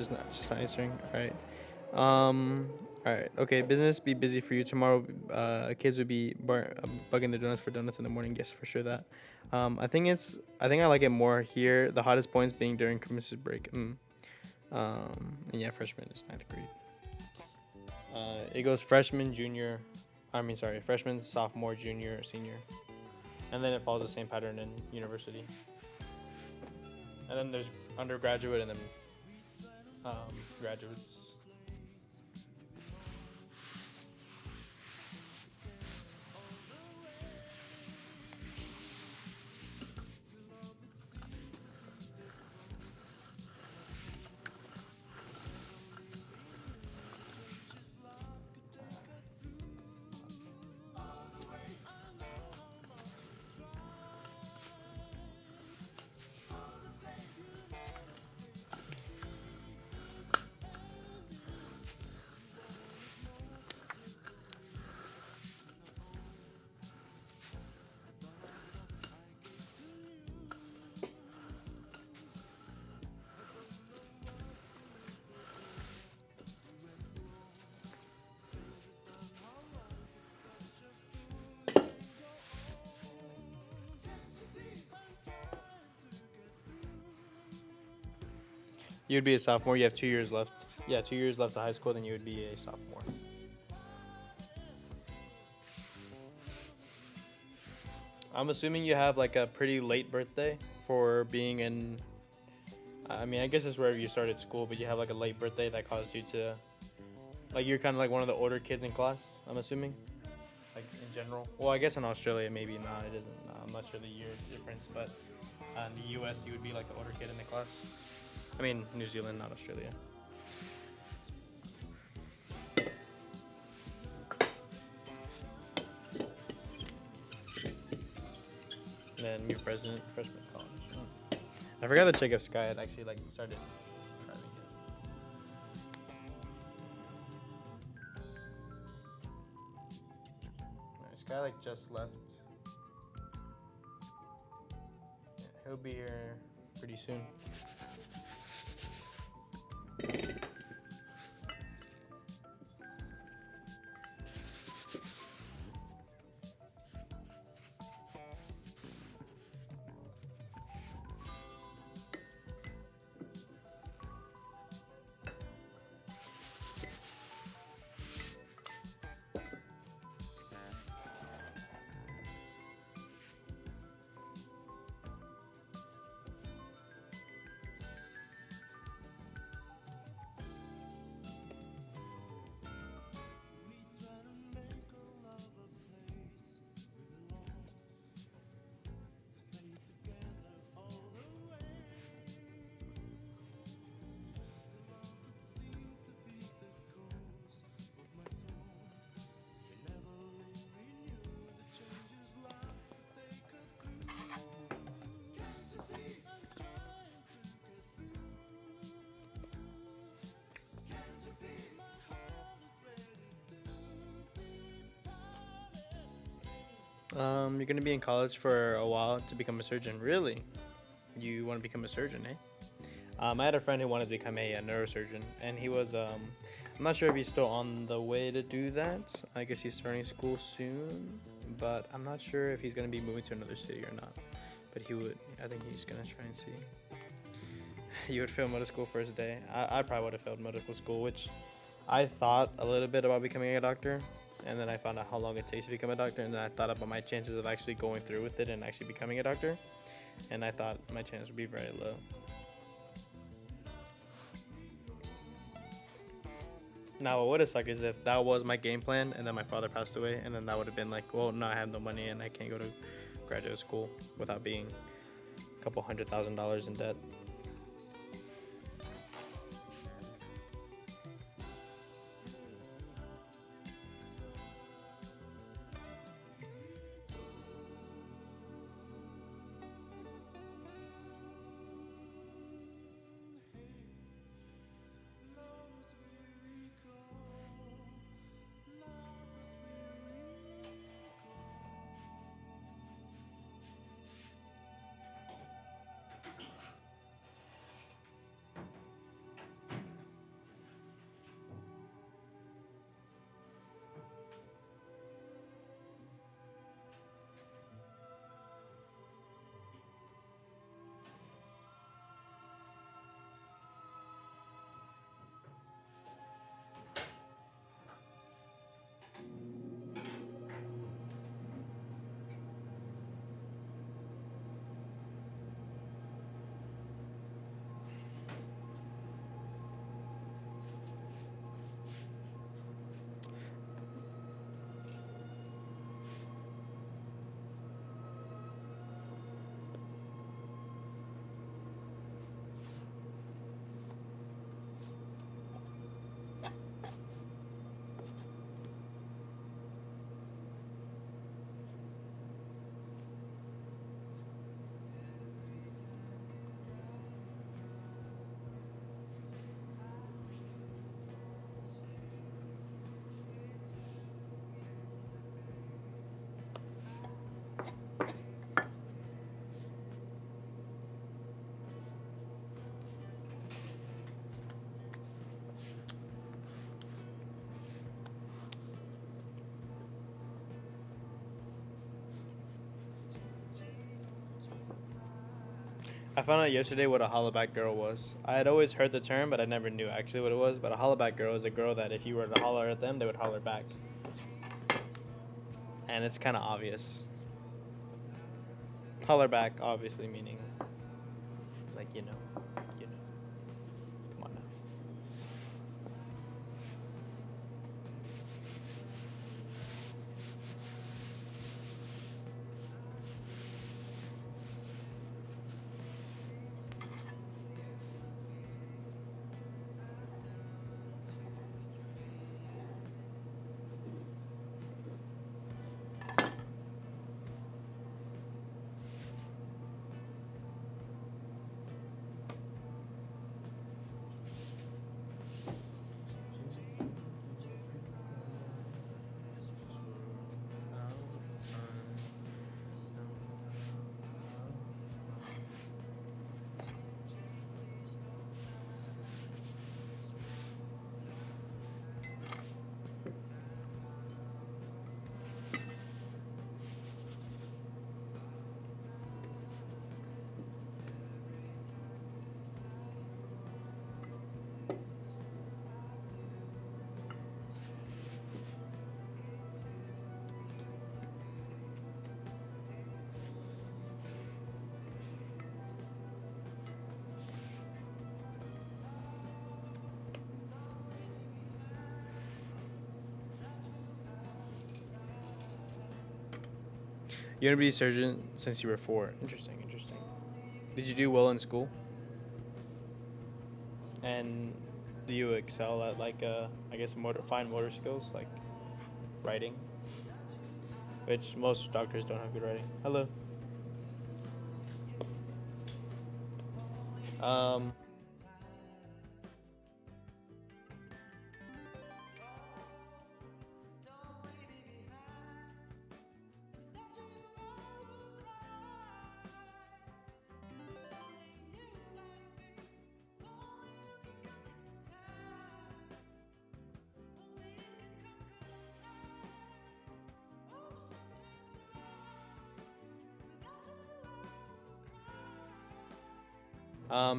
answering. All right. All right. Okay. Business be busy for you tomorrow. Kids would be bugging the donuts for donuts in the morning. Yes, for sure that. I think I like it more here. The hottest points being during Christmas break. And yeah, freshman is ninth grade. It goes freshman, junior. Freshman, sophomore, junior, senior, and then it follows the same pattern in university. And then there's undergraduate and then graduates. You'd be a sophomore. You have 2 years left. Yeah, 2 years left of high school, then you would be a sophomore. I'm assuming you have like a pretty late birthday for being in. I mean, I guess it's wherever you started school, but you have like a late birthday that caused you to. Like, you're kind of like one of the older kids in class, I'm assuming? Like, in general? Well, I guess in Australia, maybe not. It isn't. I'm not sure the year difference, but in the US, you would be like the older kid in the class. I mean, New Zealand, not Australia. And then new president, freshman college. I forgot to check if Sky had actually like started driving yet. Sky like just left. Yeah, he'll be here pretty soon. You're gonna be in college for a while to become a surgeon. Really? You want to become a surgeon, eh? I had a friend who wanted to become a neurosurgeon, and he was. I'm not sure if he's still on the way to do that. I guess he's starting school soon, but I'm not sure if he's gonna be moving to another city or not. But he would. I think he's gonna try and see. You would fail medical school first day. I probably would have failed medical school, which I thought a little bit about becoming a doctor. And then I found out how long it takes to become a doctor, and then I thought about my chances of actually going through with it and actually becoming a doctor, and I thought my chance would be very low. Now, what would have sucked is if that was my game plan, and then my father passed away, and then that would have been like, well, no, I have no money, and I can't go to graduate school without being a couple $100,000 in debt. I found out yesterday what a hollaback girl was. I had always heard the term, but I never knew actually what it was. But a hollaback girl is a girl that if you were to holler at them, they would holler back. And it's kind of obvious. Holler back, obviously meaning, like, you know. Come on now. You want to be a surgeon since you were 4. Interesting. Did you do well in school? And do you excel at I guess fine motor skills like writing? Which most doctors don't have good writing. Hello. Um.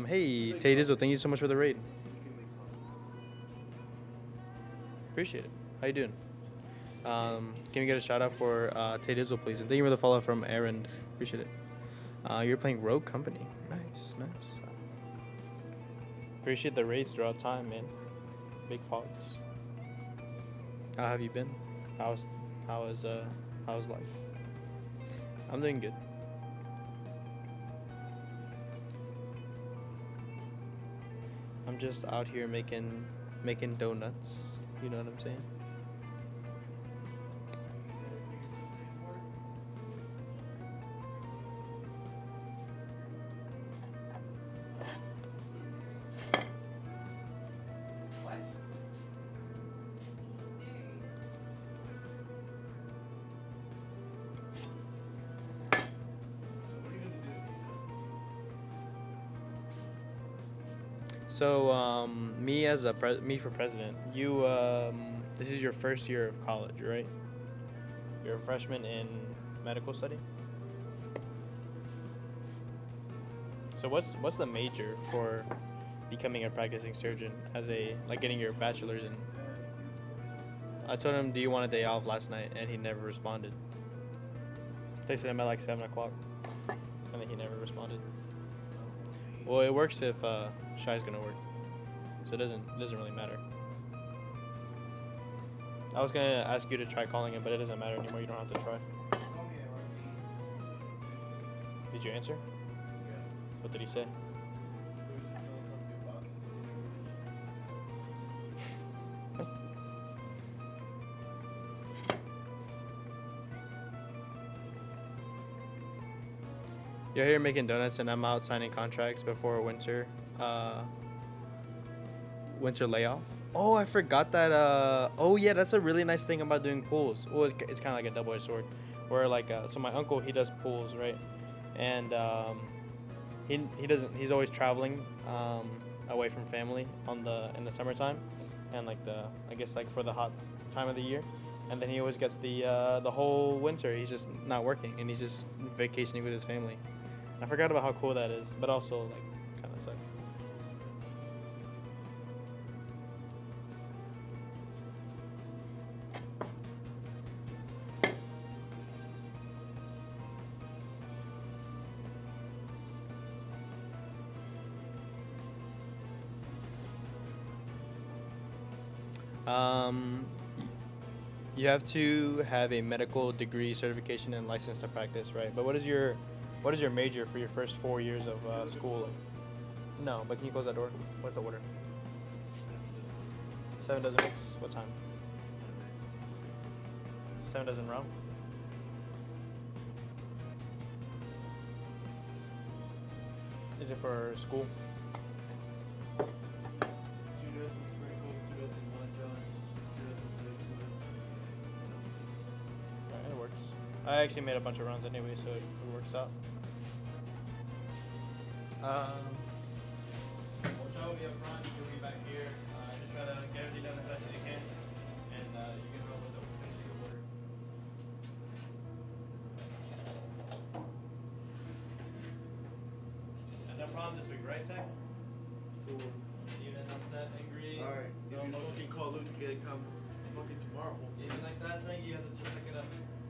Hey, Tay Dizzle, thank you so much for the raid. Appreciate it. How you doing? Can we get a shout out for Tay Dizzle, please? And thank you for the follow from Aaron. Appreciate it. You're playing Rogue Company. Nice. Appreciate the raids throughout time, man. Big pogs. How have you been? How's life? I'm doing good. I'm just out here making donuts. You know what I'm saying? So, me for president. You, this is your first year of college, right? You're a freshman in medical study. So what's the major for becoming a practicing surgeon getting your bachelor's in? I told him, do you want a day off last night? And he never responded. Texted him at 7 o'clock. And then he never responded. Well, it works if Shy's gonna work, so it doesn't really matter. I was gonna ask you to try calling him, but it doesn't matter anymore. You don't have to try. Did you answer? Yeah. What did he say? You're here making donuts, and I'm out signing contracts before winter layoff. Oh, I forgot that. Oh yeah, that's a really nice thing about doing pools. Well, it's kind of like a double-edged sword. Where so my uncle, he does pools, right? And he doesn't. He's always traveling away from family in the summertime, and I guess for the hot time of the year. And then he always gets the whole winter. He's just not working, and he's just vacationing with his family. I forgot about how cool that is, but also like kind of sucks. Um, you have to have a medical degree, certification, and license to practice, right? But what is your major for your first 4 years of school? No, but can you close that door? What's the order? 7 dozen mix. What time? 7 dozen round. Is it for school? 2 dozen sprinkles, 2 dozen Johns, 2 dozen Briscoes, 2 dozen Alright, it works. I actually made a bunch of rounds anyway, so it works out. Well, Joe will be up front. You'll be back here. Just try to get everything done as fast as you can, and you can roll with the finishing of order. And no problems this week, right, Tech? Sure. Even upset, angry. Alright, no if you emotion. fucking call Luke to get it come fucking tomorrow. Even like that, Tech, you have to just suck it up.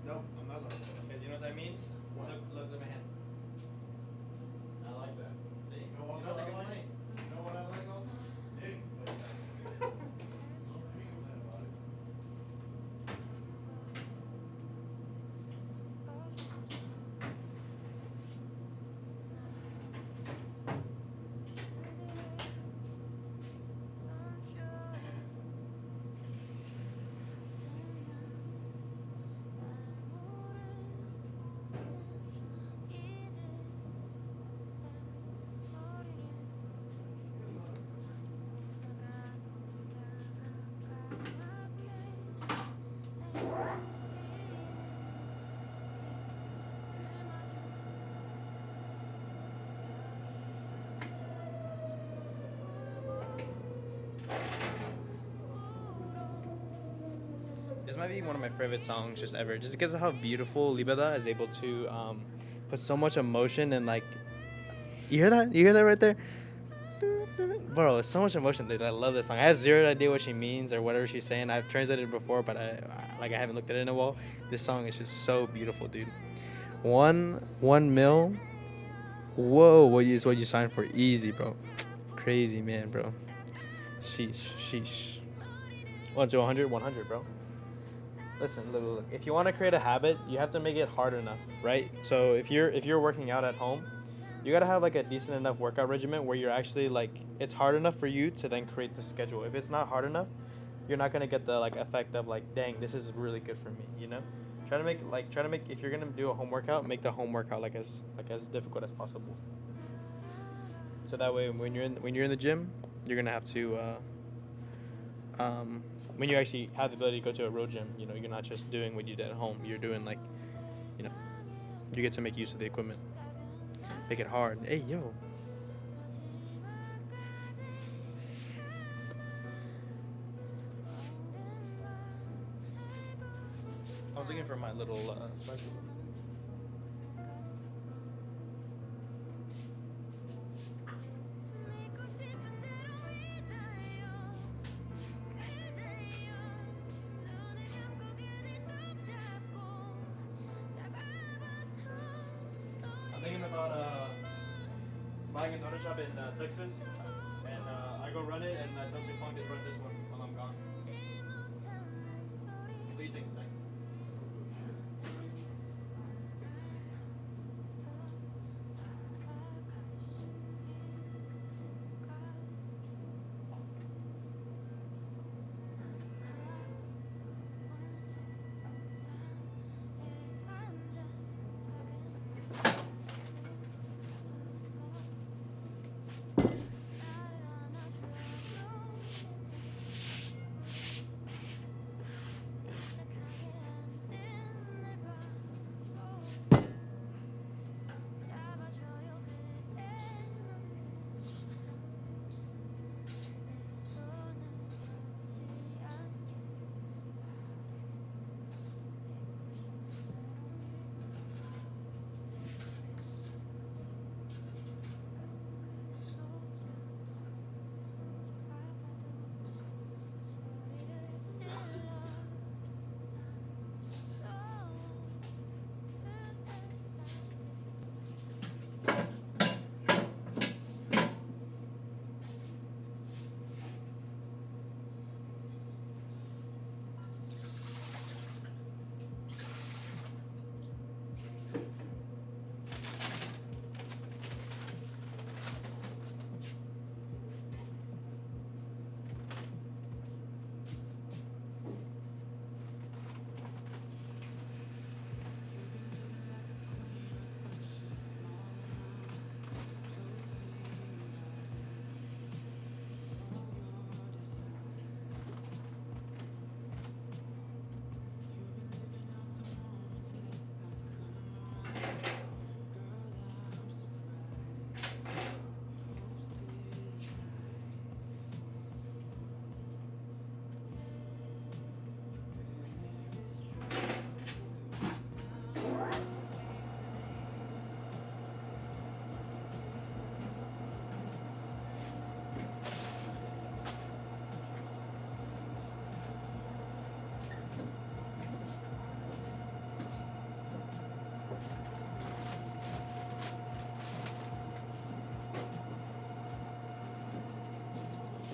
No, I'm not like that. Because you know what that means? What? Look at my hand. I like that. See? You know You also don't I think I'm like? playing. You know what I like also? Dick. But don't speak of that about it. This might be one of my favorite songs just ever, just because of how beautiful Libeda is able to put so much emotion and like. You hear that? You hear that right there? Bro, it's so much emotion, dude. I love this song. I have zero idea what she means or whatever she's saying. I've translated it before, but I haven't looked at it in a while. This song is just so beautiful, dude. 1 mil. Whoa, what you signed for? Easy, bro. Crazy man, bro. Sheesh. 1 to 100, 100, bro. Listen, look. If you want to create a habit, you have to make it hard enough, right? So if you're working out at home, you gotta have like a decent enough workout regimen where you're actually like it's hard enough for you to then create the schedule. If it's not hard enough, you're not gonna get the like effect of like, dang, this is really good for me, you know? Try to make if you're gonna do a home workout, make the home workout like as difficult as possible. So that way, when you're in the gym, you're gonna have to. When you actually have the ability to go to a real gym, you know, you're not just doing what you did at home. You're doing like, you know, you get to make use of the equipment. Make it hard. Hey, yo. I was looking for my little special. I'm thinking about buying a donut shop in Texas, and I go run it, and I tell Sifan to run this one while I'm gone. What do you think, Zach?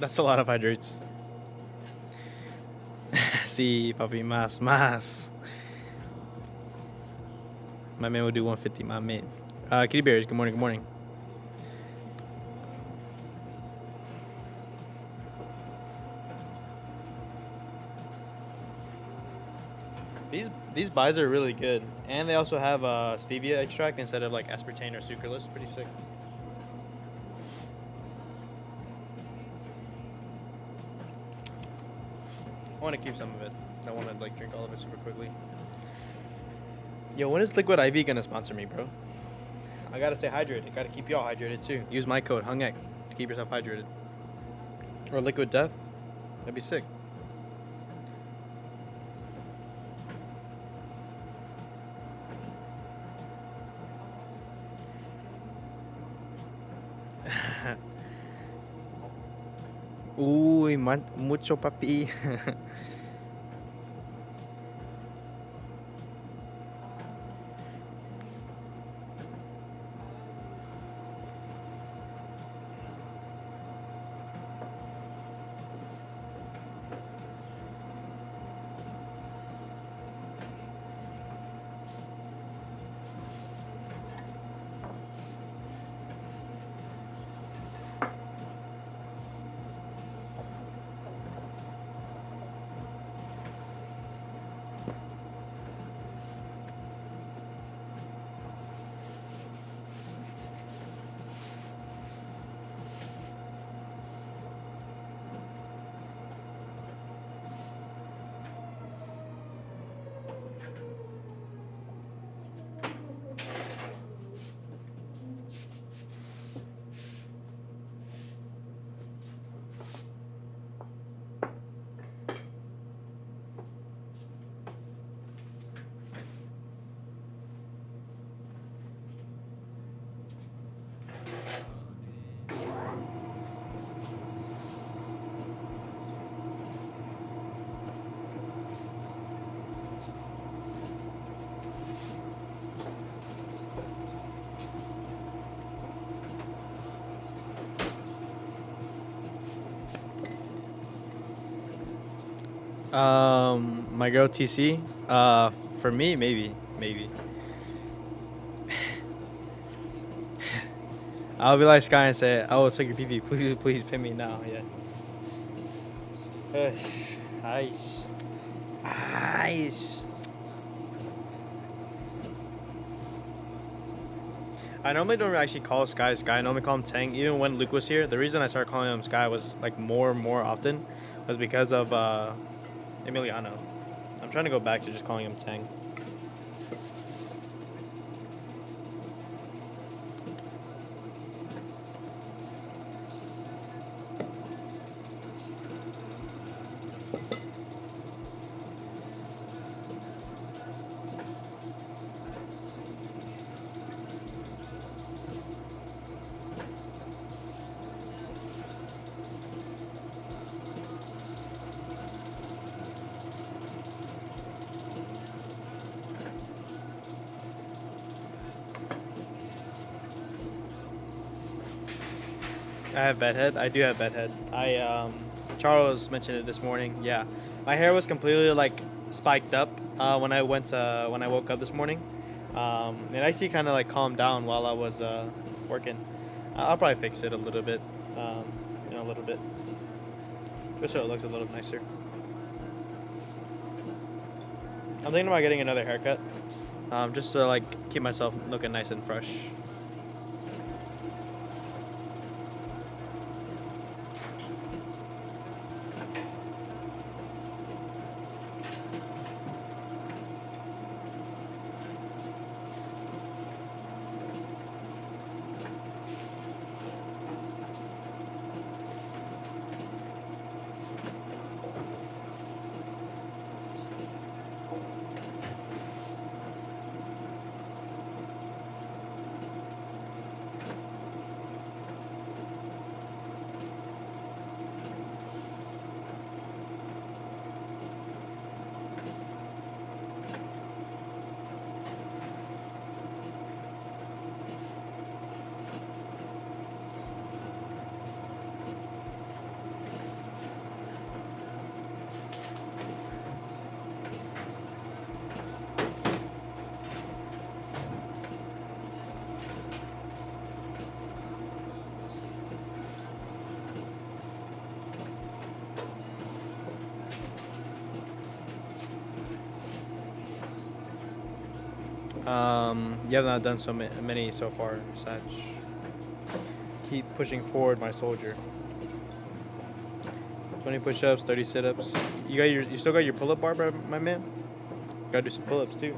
That's a lot of hydrates. See, papi, más. My man will do 150, my man. Kitty Bears, good morning, good morning. These buys are really good, and they also have stevia extract instead of like aspartame or sucralose. Pretty sick. I want to keep some of it. I don't want to like drink all of it super quickly. Yo, when is Liquid IV gonna sponsor me, bro? I gotta stay hydrated. Gotta keep y'all hydrated too. Use my code HUNGEK to keep yourself hydrated. Or Liquid Death. That'd be sick. Uy, mucho papi. My girl TC. For me, maybe. I'll be like Sky and say, "I will suck your pee. Please pin me now." Yeah. Ice. I normally don't actually call Sky. I normally call him Tang. Even when Luke was here, the reason I started calling him Sky was like more and more often was because of Emiliano. I'm trying to go back to just calling him Tang. I have bedhead. I do have bedhead. Charles mentioned it this morning. Yeah, my hair was completely like spiked up when I woke up this morning. It actually kind of like calmed down while I was working. I'll probably fix it a little bit, a little bit, just so it looks a little nicer. I'm thinking about getting another haircut, just to like keep myself looking nice and fresh. You have not done so many so far, Sag. Keep pushing forward, my soldier. 20 push-ups, 30 sit-ups. You still got your pull-up bar, bro, my man? Gotta do some pull-ups too.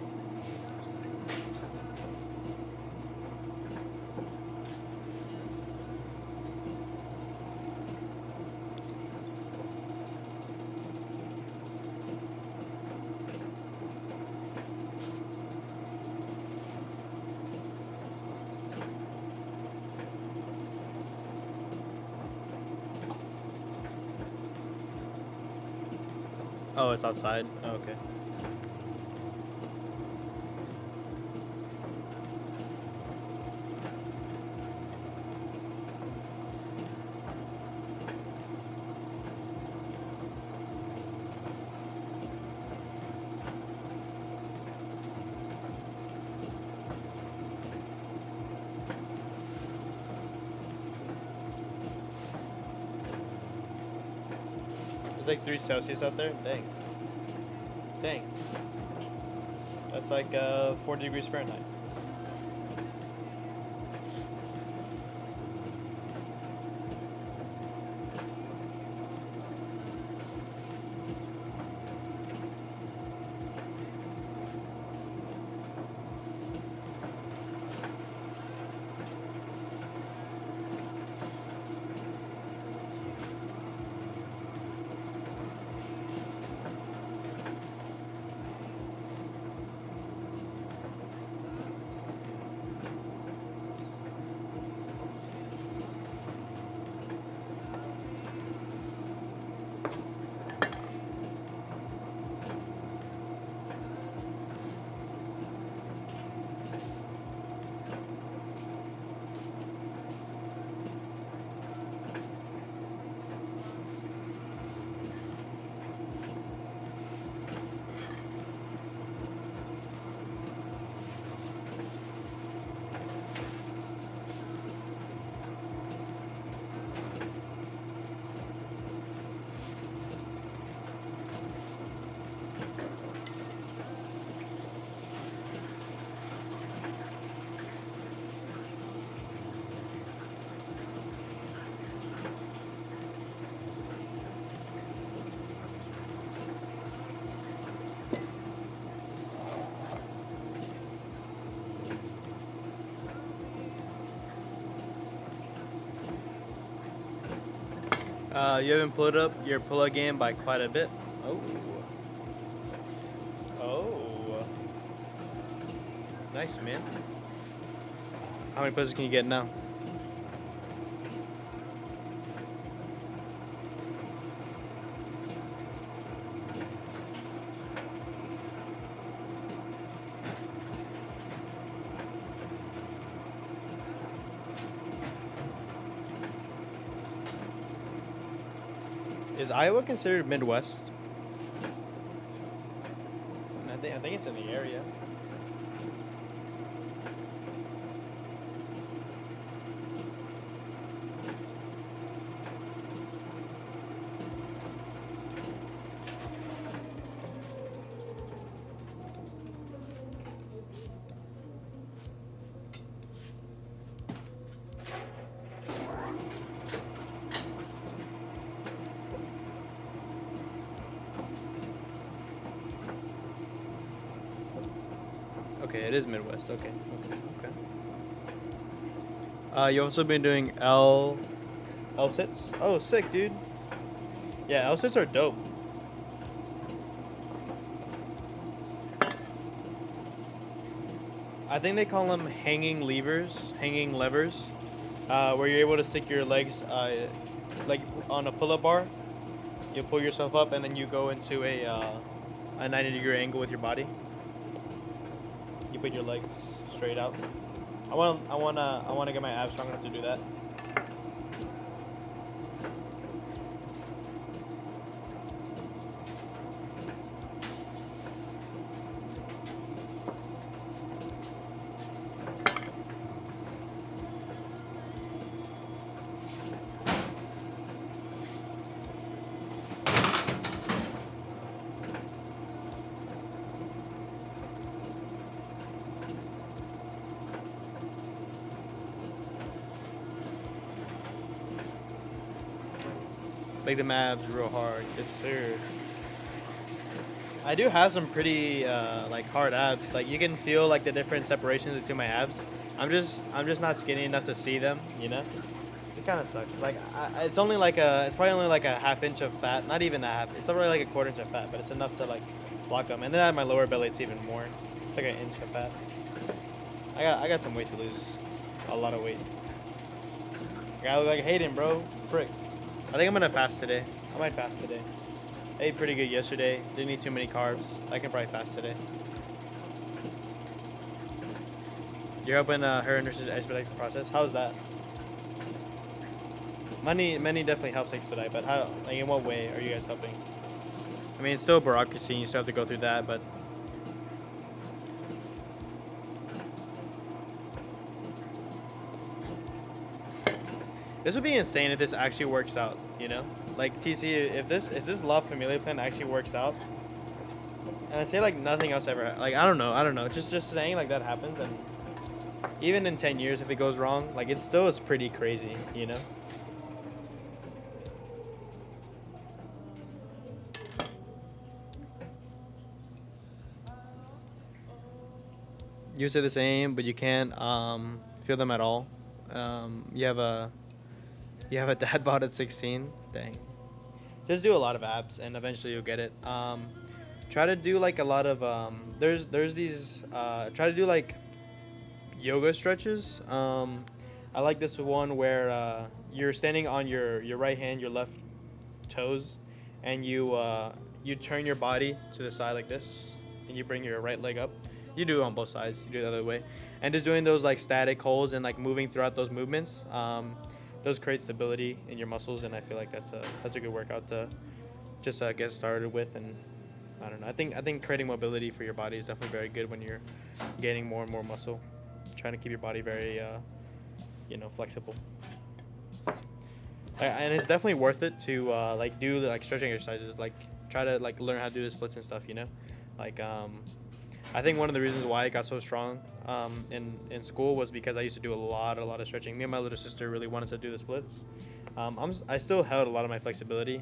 Oh, it's outside? Oh, okay. It's like 3 Celsius out there? Dang. Dang. That's like 40 degrees Fahrenheit. You haven't pulled up your pull-up game by quite a bit. Oh. Oh. Nice, man. How many push-ups can you get now? Is Iowa considered Midwest? I think it's in the area. Okay, it is Midwest. Okay. You've also been doing L sits. Oh, sick, dude. Yeah, L sits are dope. I think they call them hanging levers, where you're able to stick your legs, like on a pull-up bar. You pull yourself up and then you go into a 90-degree angle with your body. You put your legs straight out. I wanna get my abs strong enough to do that. Make them abs real hard. Yes, sir. I do have some pretty like hard abs. Like you can feel like the different separations between my abs. I'm just not skinny enough to see them. You know. It kind of sucks. Like it's only like it's probably only like a half inch of fat. Not even a half. It's probably like a quarter inch of fat, but it's enough to like block them. And then at my lower belly, it's even more. It's like an inch of fat. I got some weight to lose. A lot of weight. I look like Hayden, bro. Frick. I think I'm gonna fast today. I might fast today. I ate pretty good yesterday. Didn't eat too many carbs. I can probably fast today. You're helping her and nurses expedite the process. How's that? Money definitely helps expedite, but how? Like, in what way are you guys helping? I mean, it's still bureaucracy. You still have to go through that, but. This would be insane if this actually works out, you know? Like, TC, if this La Familia plan actually works out, and I say, like, nothing else ever, like, I don't know. Just saying, like, that happens, and even in 10 years, if it goes wrong, like, it still is pretty crazy, you know? You say the same, but you can't feel them at all. You have a dad bod at 16. Dang. Just do a lot of abs, and eventually you'll get it. Try to do like a lot of there's these try to do like yoga stretches. I like this one where you're standing on your right hand, your left toes, and you turn your body to the side like this, and you bring your right leg up. You do it on both sides. You do it the other way, and just doing those like static holds and like moving throughout those movements. Those create stability in your muscles, and I feel like that's a good workout to just get started with. And I don't know. I think creating mobility for your body is definitely very good when you're gaining more and more muscle. Trying to keep your body very flexible. And it's definitely worth it to like do like stretching exercises. Like try to like learn how to do the splits and stuff. You know, like I think one of the reasons why I got so strong in school was because I used to do a lot of stretching. Me and my little sister really wanted to do the splits. I still held a lot of my flexibility,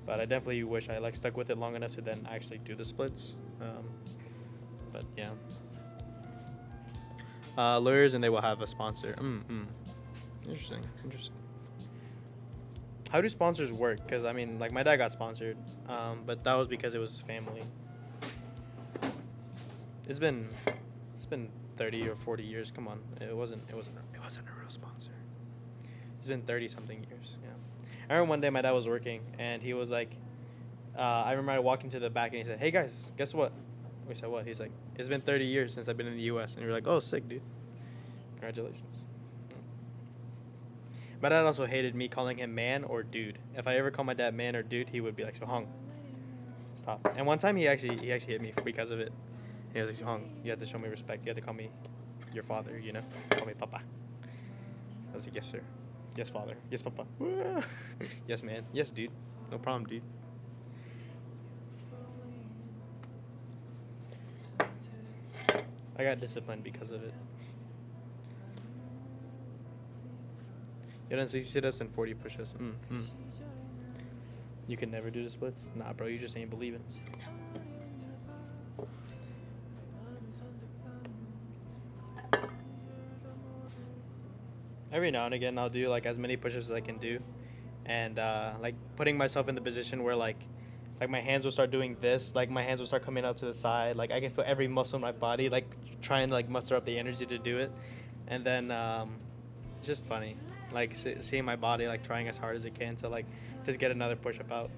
but I definitely wish I like stuck with it long enough to then actually do the splits. But yeah, lawyers and they will have a sponsor. Interesting. How do sponsors work? Because I mean, like my dad got sponsored, but that was because it was family. It's been 30 or 40 years. Come on, it wasn't a real sponsor. It's been 30 something years. Yeah. I remember one day my dad was working and he was like, I remember I walked into the back and he said, "Hey guys, guess what?" We said, "What?" He's like, "It's been 30 years since I've been in the U.S." And we were like, "Oh, sick, dude. Congratulations." My dad also hated me calling him man or dude. If I ever called my dad man or dude, he would be like, "Sohang, stop." And one time he actually hit me because of it. He was like, "Sohang, you have to show me respect. You have to call me your father, you know? Call me papa." I was like, "Yes, sir. Yes, father. Yes, papa." "Yes, man. Yes, dude. No problem, dude." I got disciplined because of it. You done 60 sit-ups and 40 push-ups. You can never do the splits? Nah, bro. You just ain't believing. Every now and again, I'll do like as many push-ups as I can do, and like putting myself in the position where like my hands will start doing this, like my hands will start coming up to the side, like I can feel every muscle in my body, like trying to like muster up the energy to do it, and then it's just funny, like seeing my body like trying as hard as it can to like just get another push-up out.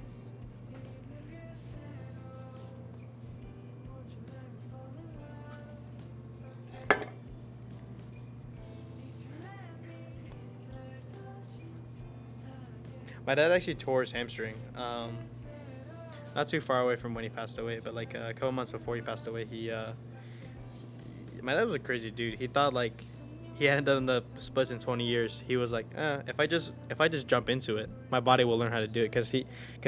My dad actually tore his hamstring. Not too far away from when he passed away, but like a couple months before he passed away, my dad was a crazy dude. He thought like he hadn't done the splits in 20 years. He was like, if I just jump into it, my body will learn how to do it. Cause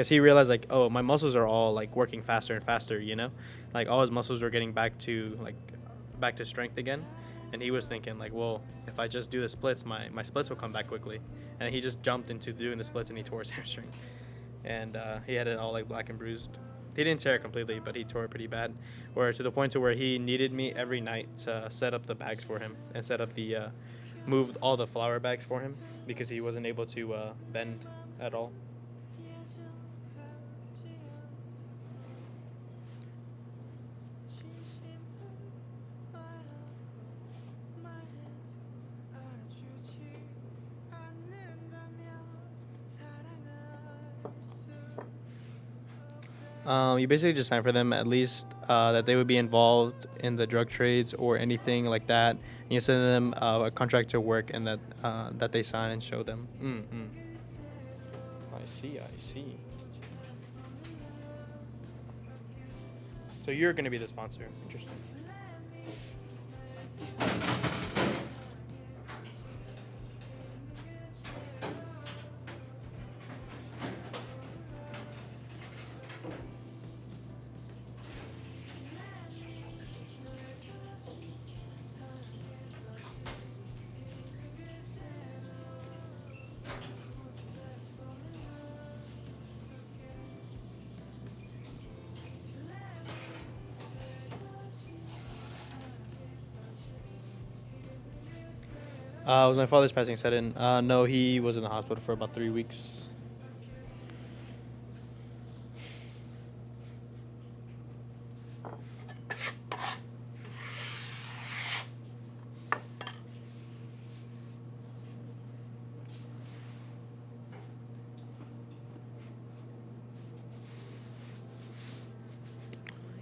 he realized like, oh, my muscles are all like working faster and faster, you know, like all his muscles were getting back to strength again. And he was thinking like, well, if I just do the splits, my splits will come back quickly. And he just jumped into doing the splits and he tore his hamstring. And he had it all like black and bruised. He didn't tear it completely, but he tore it pretty bad, or to the point to where he needed me every night to set up the bags for him and set up the moved all the flour bags for him because he wasn't able to bend at all. You basically just sign for them at least that they would be involved in the drug trades or anything like that. And you send them a contract to work and that they sign and show them. I see. So you're going to be the sponsor. Interesting. Was my father's passing sudden? No, he was in the hospital for about 3 weeks.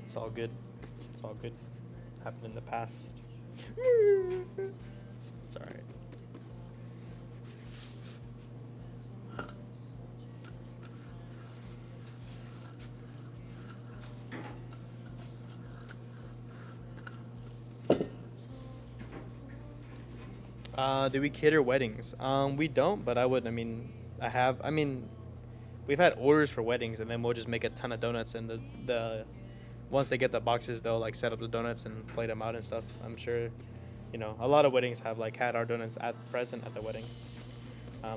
It's all good. It's all good. Happened in the past. It's alright. Do we cater weddings? We don't, but I would. I mean, we've had orders for weddings, and then we'll just make a ton of donuts, and the once they get the boxes, they'll like set up the donuts and plate them out and stuff. I'm sure, a lot of weddings have like had our donuts present at the wedding,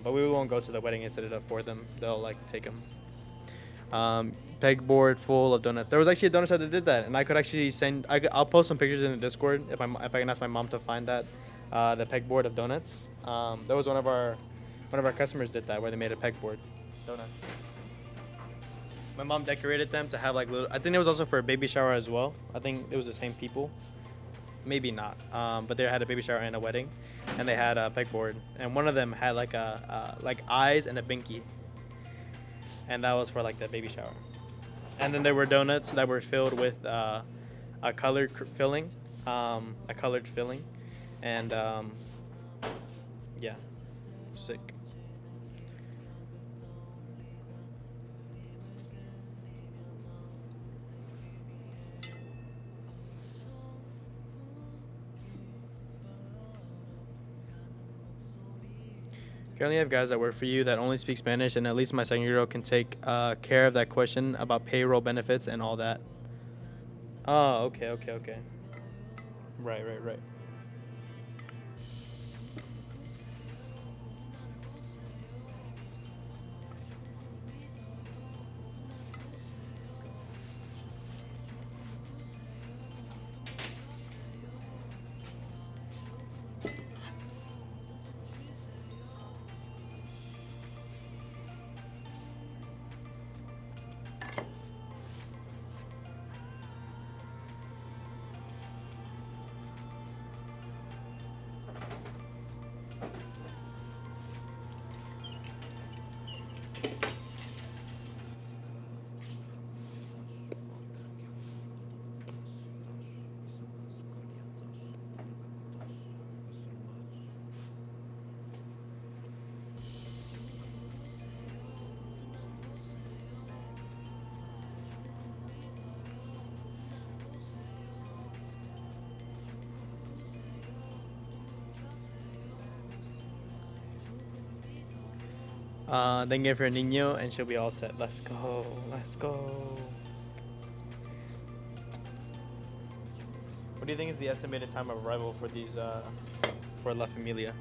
but we won't go to the wedding and set it up for them. They'll like take them. Pegboard full of donuts. There was actually a donut shop that did that, and I could actually I'll post some pictures in the Discord if I can ask my mom to find that. The pegboard of donuts. That was one of our customers did that, where they made a pegboard donuts. My mom decorated them to have like little. I think it was also for a baby shower as well. I think it was the same people. Maybe not. But they had a baby shower and a wedding, and they had a pegboard, and one of them had like like eyes and a binky, and that was for like the baby shower. And then there were donuts that were filled with a colored filling, and yeah, sick. Currently, I have guys that work for you that only speak Spanish, and at least my 2nd-year-old can take care of that question about payroll benefits and all that. Oh, okay. Right. Then give her a niño and she'll be all set. Let's go. What do you think is the estimated time of arrival for these for La Familia?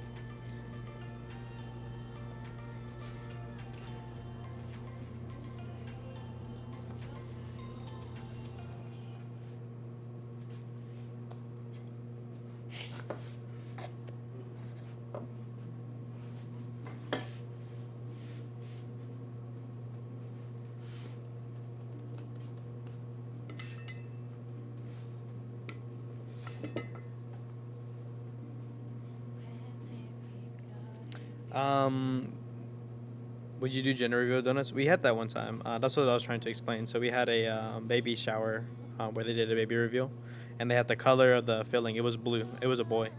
Would you do gender reveal donuts? We had that one time. That's what I was trying to explain. So we had a baby shower where they did a baby reveal, and they had the color of the filling. It was blue. It was a boy,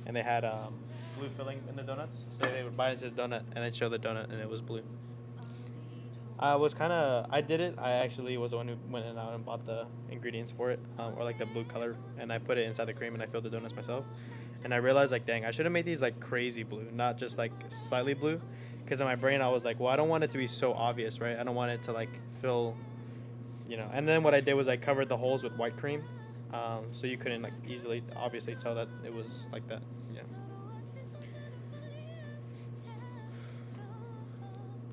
and they had blue filling in the donuts. So they would bite into the donut and then show the donut, and it was blue. I did it. I actually was the one who went out and bought the ingredients for it, or like the blue color, and I put it inside the cream and I filled the donuts myself. And I realized like, dang, I should have made these like crazy blue, not just like slightly blue, because in my brain I was like, well, I don't want it to be so obvious, right? I don't want it to like fill, you know. And then what I did was I covered the holes with white cream, so you couldn't like easily, obviously tell that it was like that.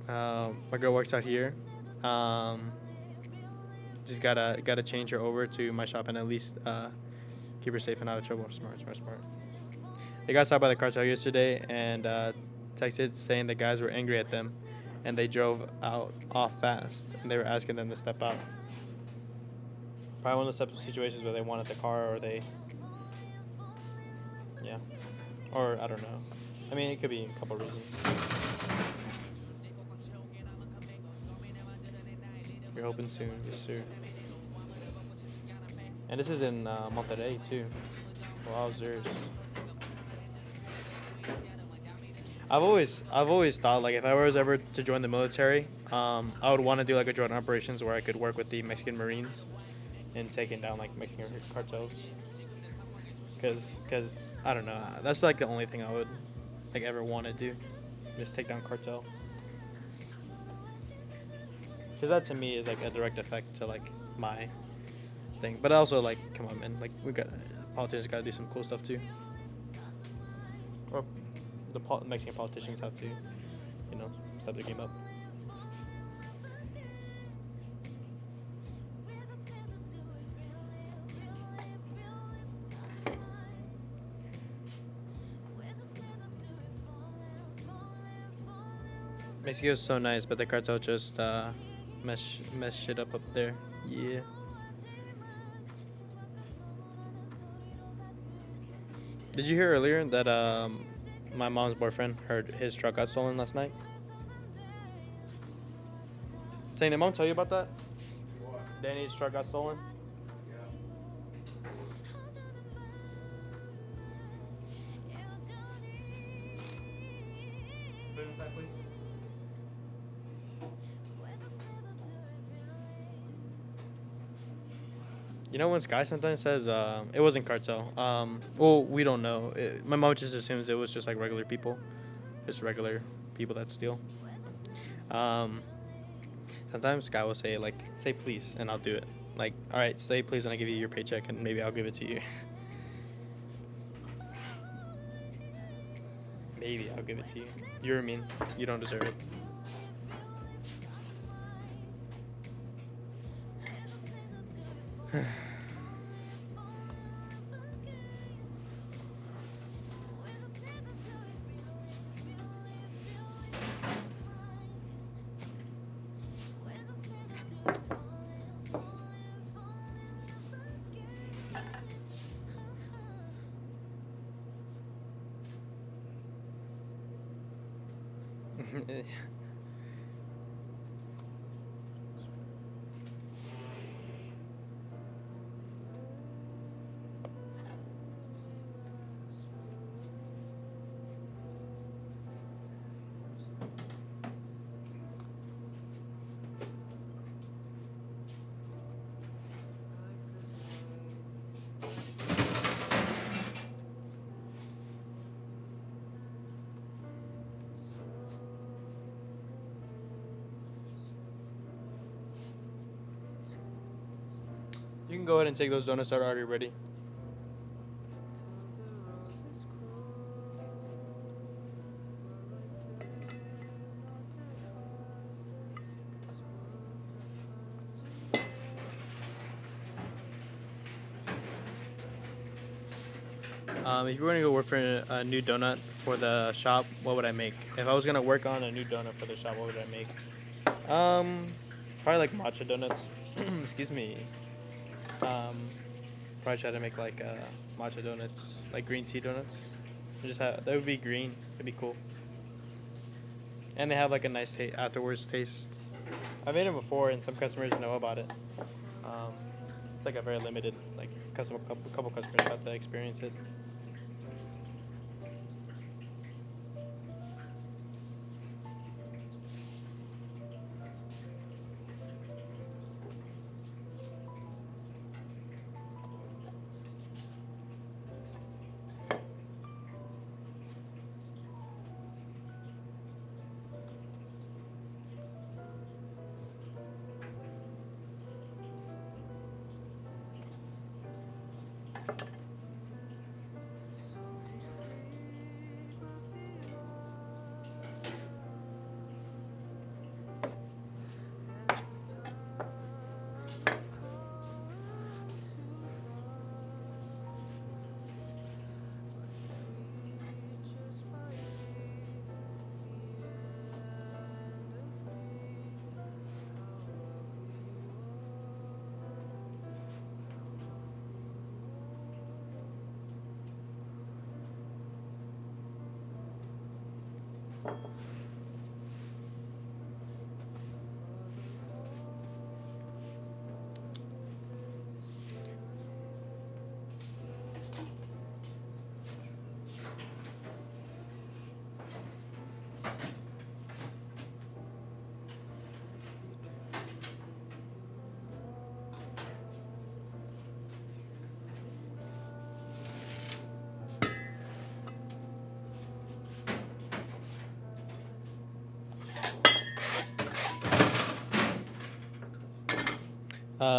Yeah. My girl works out here. Just gotta change her over to my shop and at least keep her safe and out of trouble. Smart. They got stopped by the cartel yesterday and texted saying the guys were angry at them, and they drove off fast, and they were asking them to step out. Probably one of those situations where they wanted the car, or they, yeah, or I don't know. I mean, it could be a couple reasons. You're hoping soon, yes sir. And this is in Monterrey too. Wowzers. I've always thought like if I was ever to join the military, I would want to do like a joint operations where I could work with the Mexican Marines and taking down like Mexican cartels. Cause I don't know, that's like the only thing I would like ever want to do, just take down cartel. Cause that to me is like a direct effect to like my thing. But also like, come on man, like politicians gotta do some cool stuff too. Or the Mexican politicians have to, you know, step the game up. Mexico's so nice, but the cartel just mess shit up there. Yeah. Did you hear earlier that my mom's boyfriend heard his truck got stolen last night? Saying, did mom tell you about that? What? Danny's truck got stolen? Yeah. Put it inside, please. You know when Sky sometimes says it wasn't cartel. Well, we don't know. My mom just assumes it was just like regular people, just regular people that steal. Sometimes Sky will say like, "Say please," and I'll do it. Like, all right, say please when I give you your paycheck, and maybe I'll give it to you. Maybe I'll give it to you. You're mean. You don't deserve it. You can go ahead and take those donuts that are already ready. If you were gonna go work for a new donut for the shop, what would I make? If I was gonna work on a new donut for the shop, what would I make? Probably like matcha donuts. Excuse me. Probably try to make like matcha donuts, like green tea donuts. Just have, that would be green. It'd be cool. And they have like a nice afterwards taste. I made them before, and some customers know about it. It's like a very limited, like couple customers got to experience it.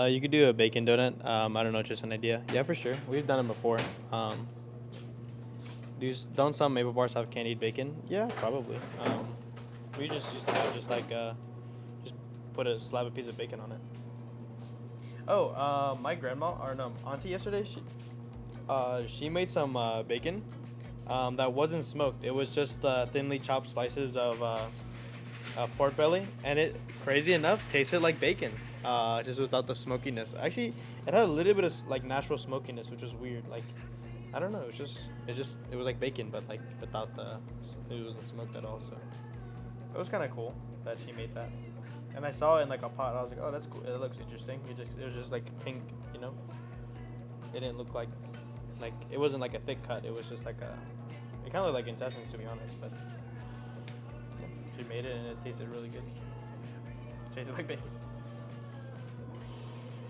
You could do a bacon donut. I don't know, just an idea. Yeah, for sure. We've done it before. Don't some maple bars have candied bacon? Yeah, probably. We just used to have just put a slab of piece of bacon on it. Oh, my grandma or no auntie yesterday, she made some bacon that wasn't smoked. It was just thinly chopped slices of pork belly, and it, crazy enough, tasted like bacon, just without the smokiness. Actually, it had a little bit of like natural smokiness, which was weird. Like, I don't know, it was like bacon, but like without it wasn't smoked at all. So it was kind of cool that she made that. And I saw it in like a pot. I was like, oh, that's cool. It looks interesting. It was just like pink, you know. It didn't look like it wasn't like a thick cut. It was just like it kind of looked like intestines, to be honest, but. She made it and it tasted really good. Tasted like bacon.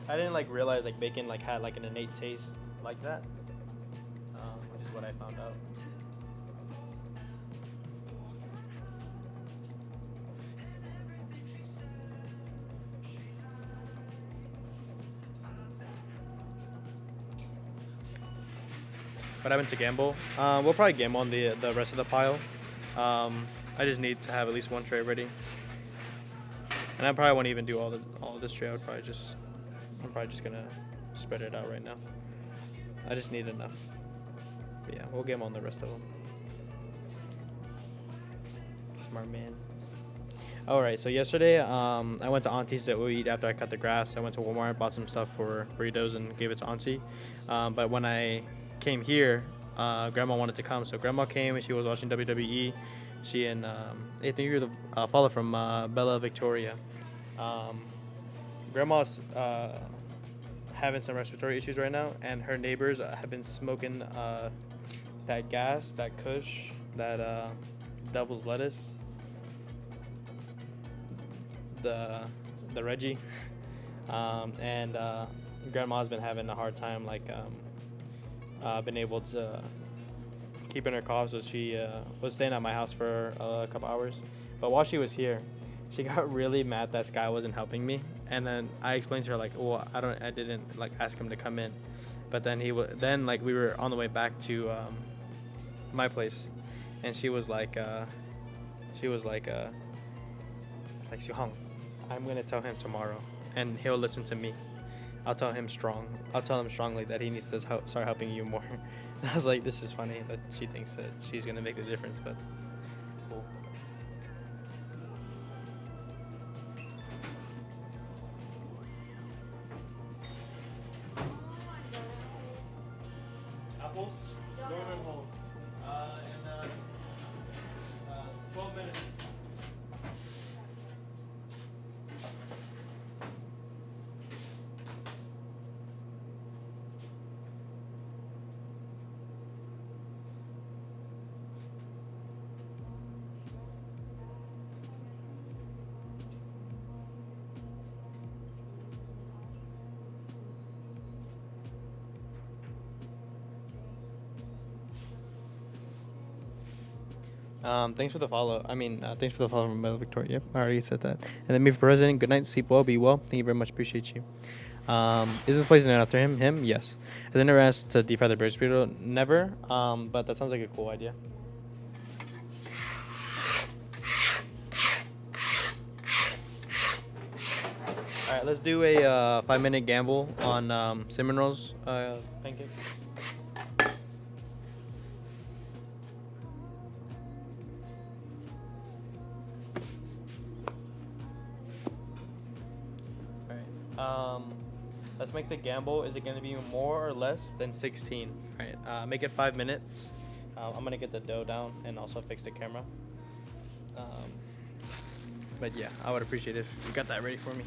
I didn't like realize like bacon like had like an innate taste like that, which is what I found out. What happened to gamble? We'll probably gamble on the rest of the pile. I just need to have at least one tray ready, and I probably won't even do all of this tray. I'm probably just gonna spread it out right now. I just need enough. But yeah, we'll game on the rest of them. Smart man. All right, so yesterday, I went to Auntie's to eat after I cut the grass. I went to Walmart, bought some stuff for burritos, and gave it to Auntie. But when I came here, Grandma wanted to come, so Grandma came and she was watching WWE. She and I think you're the follow from Bella Victoria. Grandma's having some respiratory issues right now, and her neighbors have been smoking that gas, that Kush, that devil's lettuce, the Reggie, and Grandma's been having a hard time been able to keeping her cough, so she was staying at my house for a couple hours. But while she was here, she got really mad that Sky wasn't helping me, and then I explained to her like, well, I didn't like ask him to come in, but then we were on the way back to my place, and she was like Suhong, I'm gonna tell him tomorrow, and he'll listen to me. I'll tell him strongly that he needs to start helping you more. I was like, this is funny that she thinks that she's gonna make the difference, but cool. Apples? Northern holes. In 12 minutes. Thanks for the follow. Thanks for the follow from Mel Victoria. Yep, I already said that. And then me for president. Good night. Sleep well. Be well. Thank you very much. Appreciate you. Is this place named after him? Him? Yes. Has anyone ever asked to defry the British burrito? Never. But that sounds like a cool idea. All right, let's do a 5-minute gamble on cinnamon rolls pancake. Let's make the gamble. Is it going to be more or less than 16? All right, make it 5 minutes. I'm going to get the dough down and also fix the camera. But yeah, I would appreciate if you got that ready for me.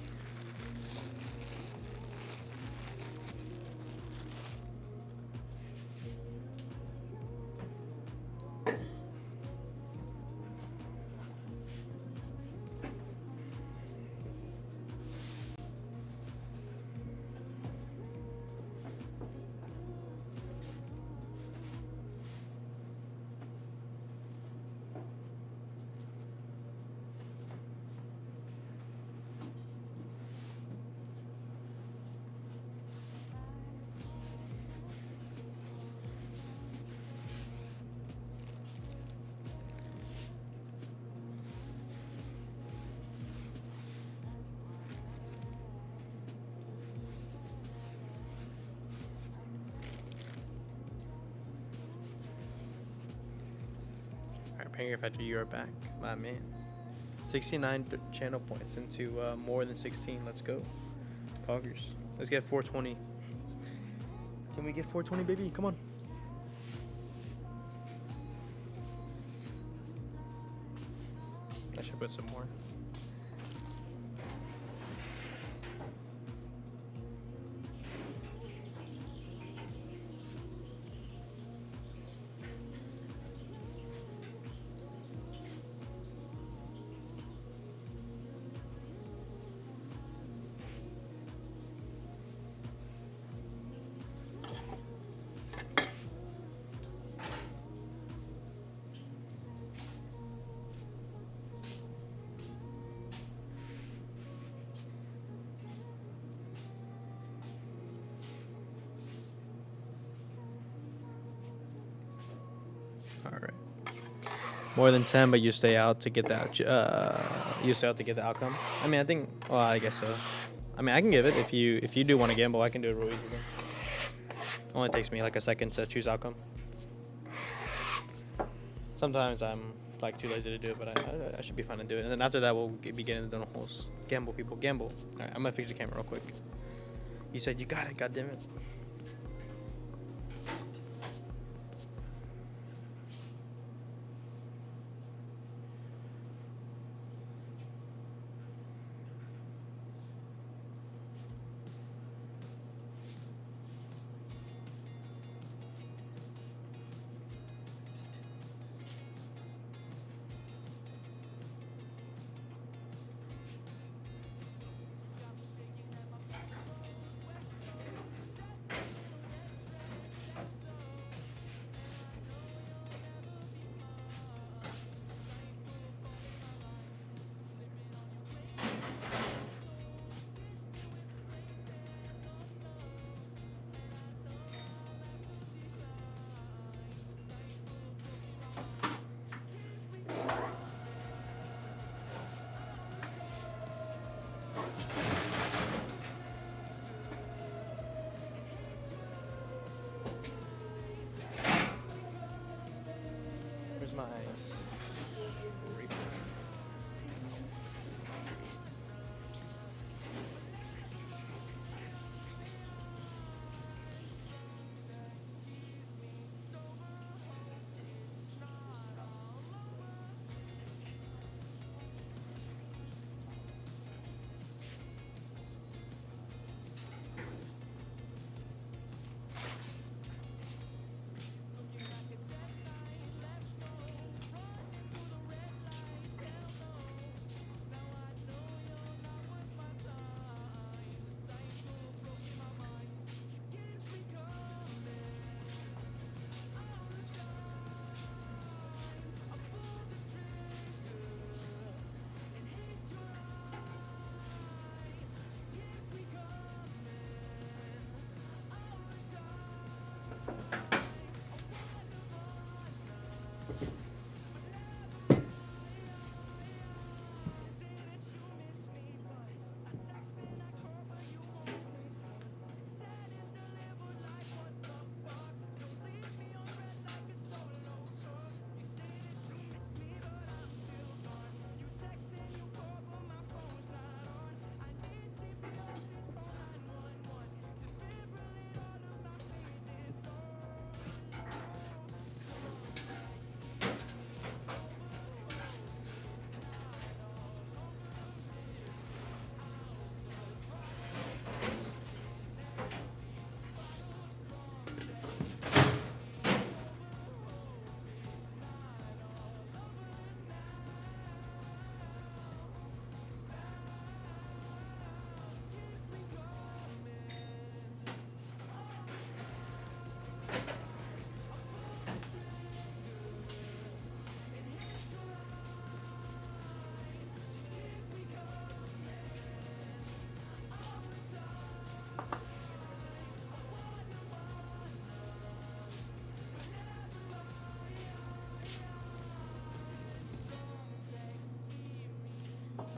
Pancake Factory, you are back, my man. 69 channel points into more than 16. Let's go. Poggers. Let's get 420. Can we get 420, baby? Come on. I should put some more. Alright. More than 10, but you stay out to get that. You stay out to get the outcome. I think. Well, I guess so. I can give it if you do want to gamble. I can do it real easy. Only takes me like a second to choose outcome. Sometimes I'm like too lazy to do it, but I should be fine to do it. And then after that, we'll be getting the holes. Gamble, people, gamble. All right, I'm gonna fix the camera real quick. You said you got it. God damn it. Where's my ice? Right there.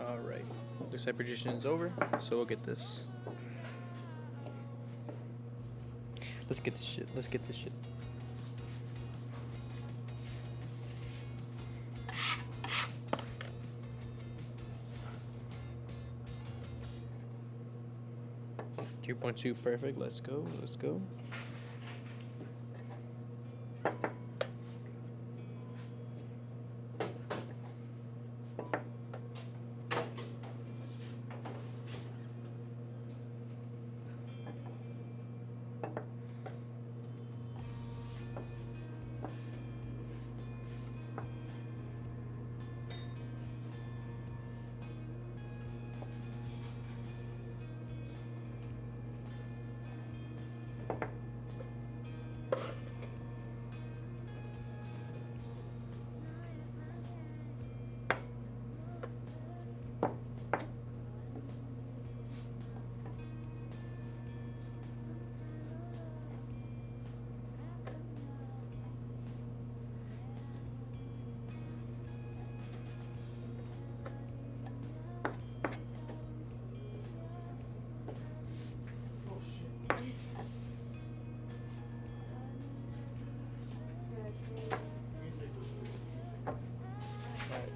Alright. Looks like production is over, so we'll get this. Let's get this shit. Let's get this shit. Two point two, perfect. Let's go. Let's go.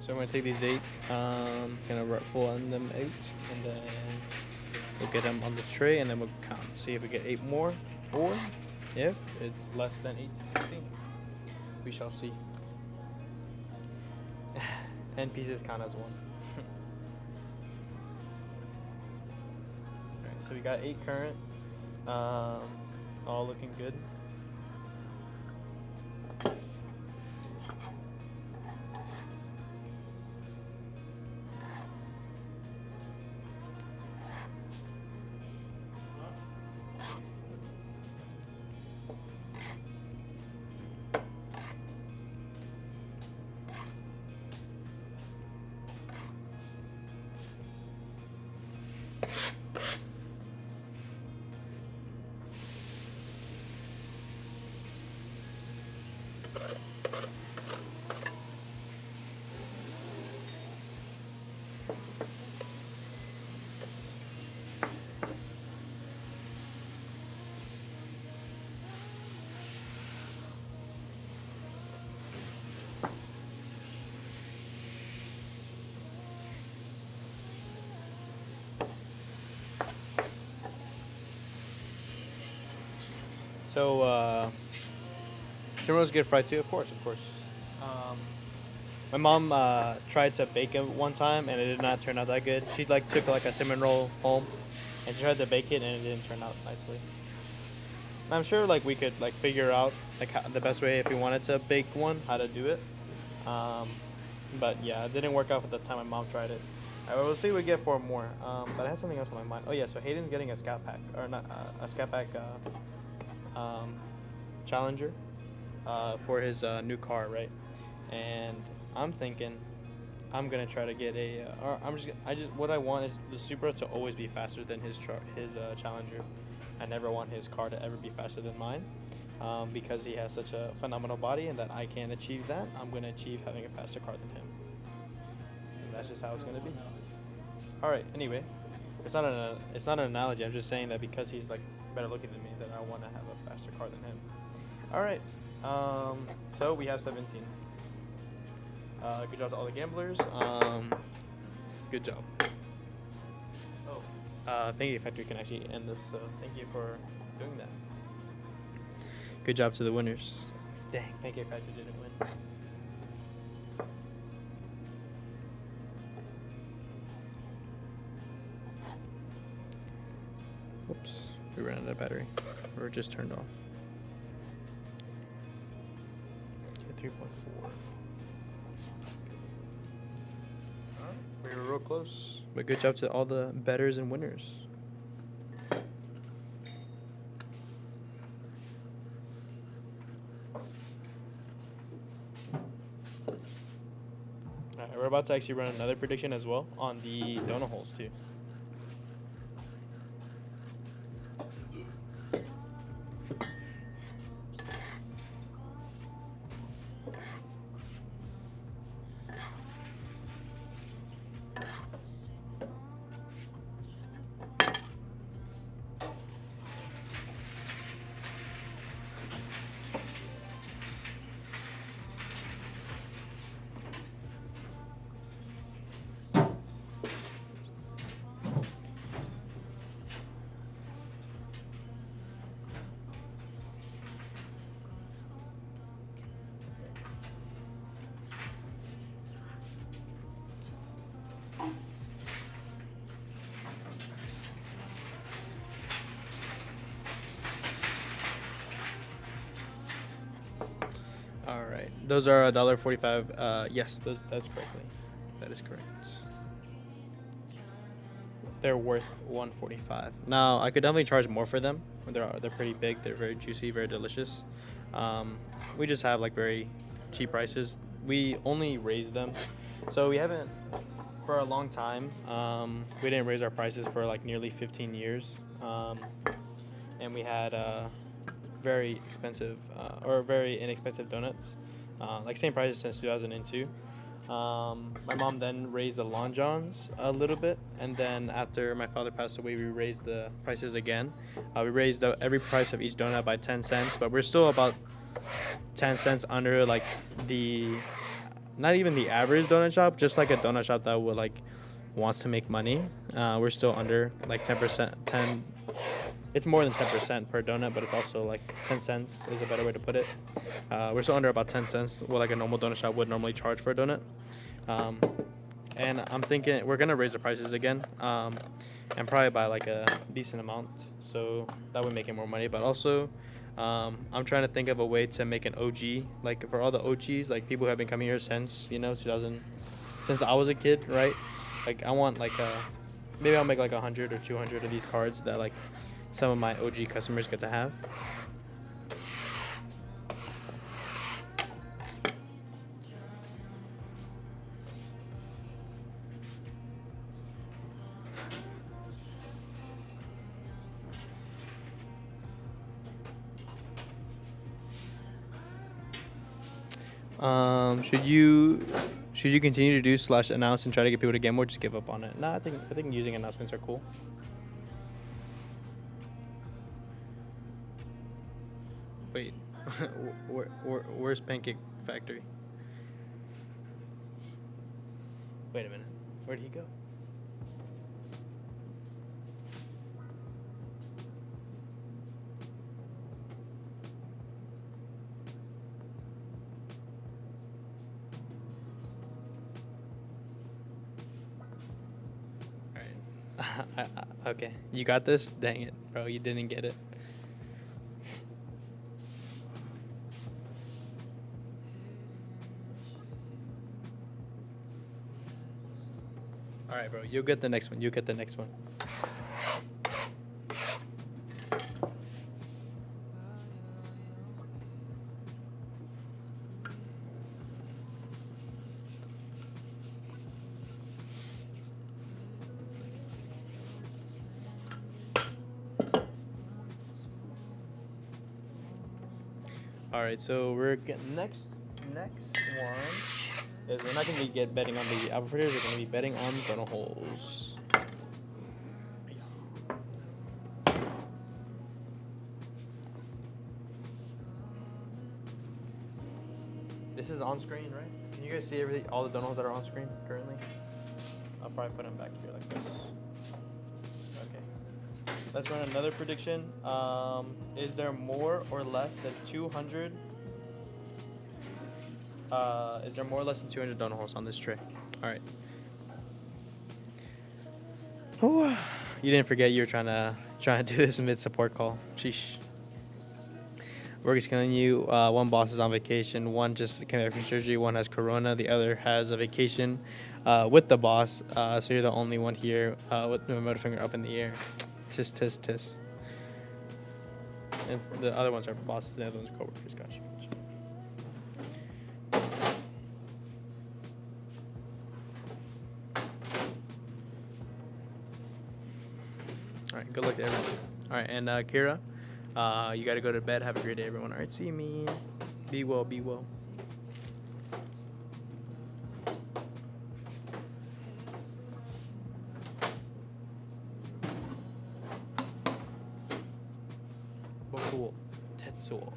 So I'm gonna take these 8, gonna full on them 8, and then we'll get them on the tray, and then we'll count, see if we get 8 more, or if it's less than 8 to 16. We shall see. And pieces count as 1. Alright, so we got 8 current, all looking good. So, cinnamon rolls get fried too? Of course, of course. My mom tried to bake it one time and it did not turn out that good. She like took like a cinnamon roll home and she tried to bake it and it didn't turn out nicely. I'm sure like we could like figure out like how, the best way if we wanted to bake one, how to do it. But yeah, it didn't work out for the time my mom tried it. We'll see what we get for more. But I had something else on my mind. Oh yeah, so Hayden's getting a Scat Pack or not a Scat Pack Challenger for his new car, right? And I'm thinking I'm gonna try to get a. Or what I want is the Supra to always be faster than his Challenger. I never want his car to ever be faster than mine, because he has such a phenomenal body, and that I can't achieve that. I'm gonna achieve having a faster car than him. And that's just how it's gonna be. All right. Anyway, it's not an analogy. I'm just saying that because he's like better looking than me, that I want to have a faster car than him. All right. So we have 17. Good job to all the gamblers. Good job. Oh, Thank Factory can actually end this, so thank you for doing that. Good job to the winners. Dang, Thank Factory didn't win. Whoops, we ran out of battery. Or it just turned off. Okay, 3.4. We were real close. But good job to all the betters and winners. Alright, we're about to actually run another prediction as well on the donut holes too. Alright, those are $1.45. Yes, that's correctly. That is correct. They're worth $1.45. Now, I could definitely charge more for them. They're pretty big. They're very juicy, very delicious. We just have like very cheap prices. We only raise them, so we haven't for a long time. We didn't raise our prices for like nearly 15 years, and we had very expensive or very inexpensive donuts, like same prices since 2002. My mom then raised the Long Johns a little bit, and then after my father passed away, we raised the prices again. We raised every price of each donut by 10 cents, but we're still about 10 cents under like not even the average donut shop, just like a donut shop that would like wants to make money. We're still under like 10%. It's more than 10% per donut, but it's also like 10 cents is a better way to put it. We're still under about 10 cents, what like a normal donut shop would normally charge for a donut. And I'm thinking we're gonna raise the prices again, and probably by like a decent amount, so that would make it more money. But also, I'm trying to think of a way to make an OG, like for all the OGs, like people who have been coming here since 2000, since I was a kid, right? Like I want like maybe I'll make like 100 or 200 of these cards that like some of my OG customers get to have. Should you continue to do / announce and try to get people to gamble, or just give up on it? No, I think using announcements are cool. Wait, where's Pancake Factory? Wait a minute, where'd he go? Okay, you got this? Dang it, bro. You didn't get it. All right, bro. You'll get the next one. You'll get the next one. All right, so we're getting next one is we're not gonna be betting on the operators. We're gonna be betting on donut holes. This is on screen, right? Can you guys see everything? All the donut holes that are on screen currently? I'll probably put them back here like this. Okay. Let's run another prediction. Is there more or less than 200? Is there more or less than 200 donut holes on this tray? All right. Oh, you didn't forget you were trying to do this mid support call. Sheesh. Work is killing you. One boss is on vacation. One just came back from surgery. One has corona. The other has a vacation with the boss. So you're the only one here with the middle finger up in the air. Tis, tis, tis. And the other ones are bosses. The other ones are coworkers. Gotcha. All right. Good luck to everyone. All right. And Kira, you got to go to bed. Have a great day, everyone. All right. See you, man. Be well. Be well. Bokuo Tetsuo.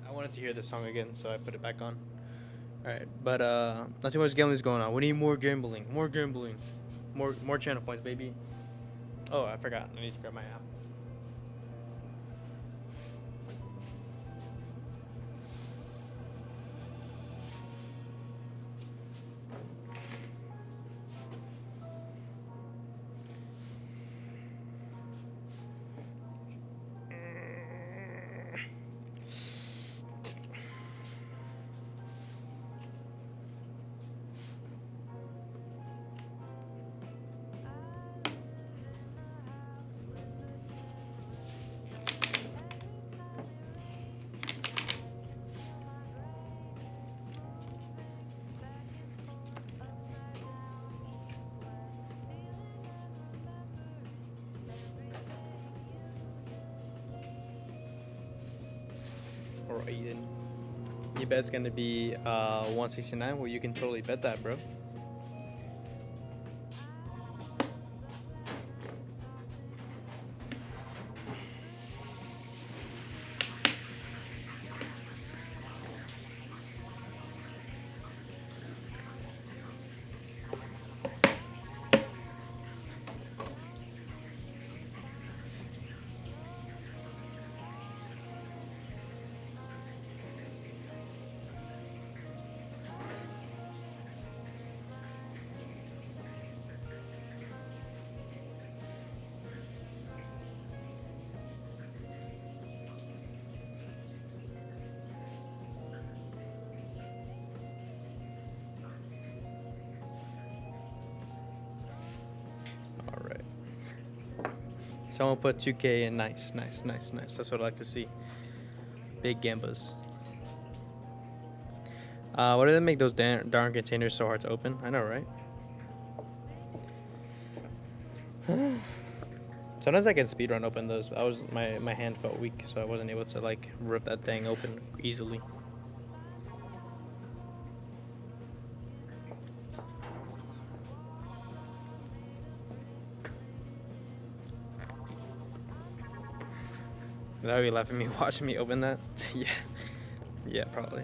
I wanted to hear this song again, so I put it back on. Alright, but not too much gambling is going on. We need more gambling. More gambling. More channel points, baby. Oh, I forgot. I need to grab my app. Aiden. You bet it's gonna be 169. Well, you can totally bet that, bro. All right. Someone put 2K in. Nice. That's what I like to see. Big gambas. Why do they make those darn containers so hard to open? I know, right? Sometimes I can speedrun open those. My hand felt weak, so I wasn't able to like rip that thing open easily. That would be laughing at me watching me open that. Yeah, probably.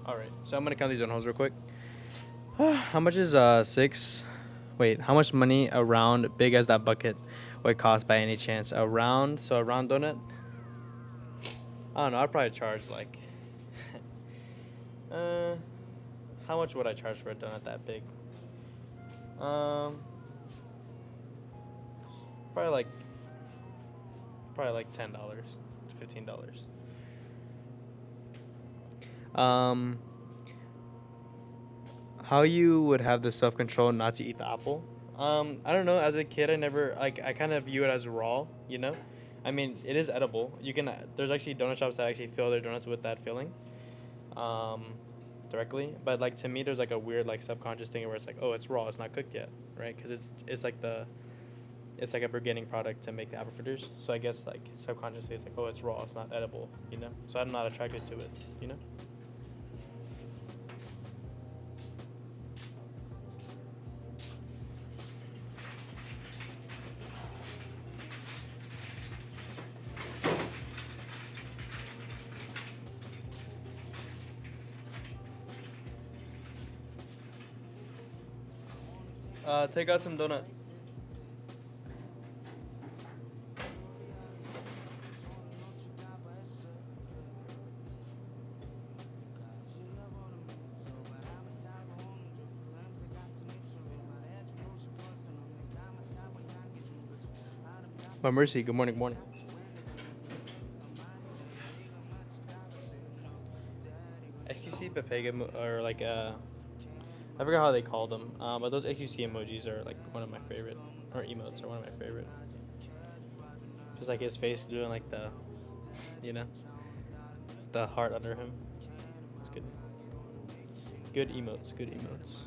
All right, so I'm gonna count these on holes real quick. How much is 6? Wait, how much money a round big as that bucket would cost by any chance? A round, so a round donut. I don't know. I'd probably charge like. How much would I charge for a donut that big? Probably like $10 to $15. How you would have the self-control not to eat the apple? I don't know. As a kid, I kind of view it as raw, you know? I mean, it is edible. You can, there's actually donut shops that actually fill their donuts with that filling, directly. But like to me, there's like a weird like subconscious thing where it's like, oh, it's raw, it's not cooked yet, right? Because it's like a beginning product to make the apple fritters. So I guess like subconsciously, it's like, oh, it's raw, it's not edible, you know? So I'm not attracted to it, you know? Take out some donut. My Mercy, good morning, morning. XQC Pepega or like I forgot how they call them, but those XQC emojis are like one of my favorite, or emotes are one of my favorite. Just like his face doing like the, you know, the heart under him. It's good. Good emotes. Good emotes.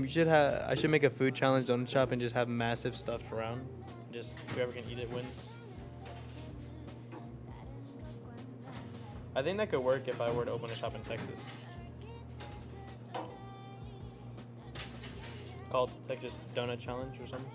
You should have. I should make a food challenge donut shop and just have massive stuff around. Just whoever can eat it wins. I think that could work if I were to open a shop in Texas. Called Texas Donut Challenge or something.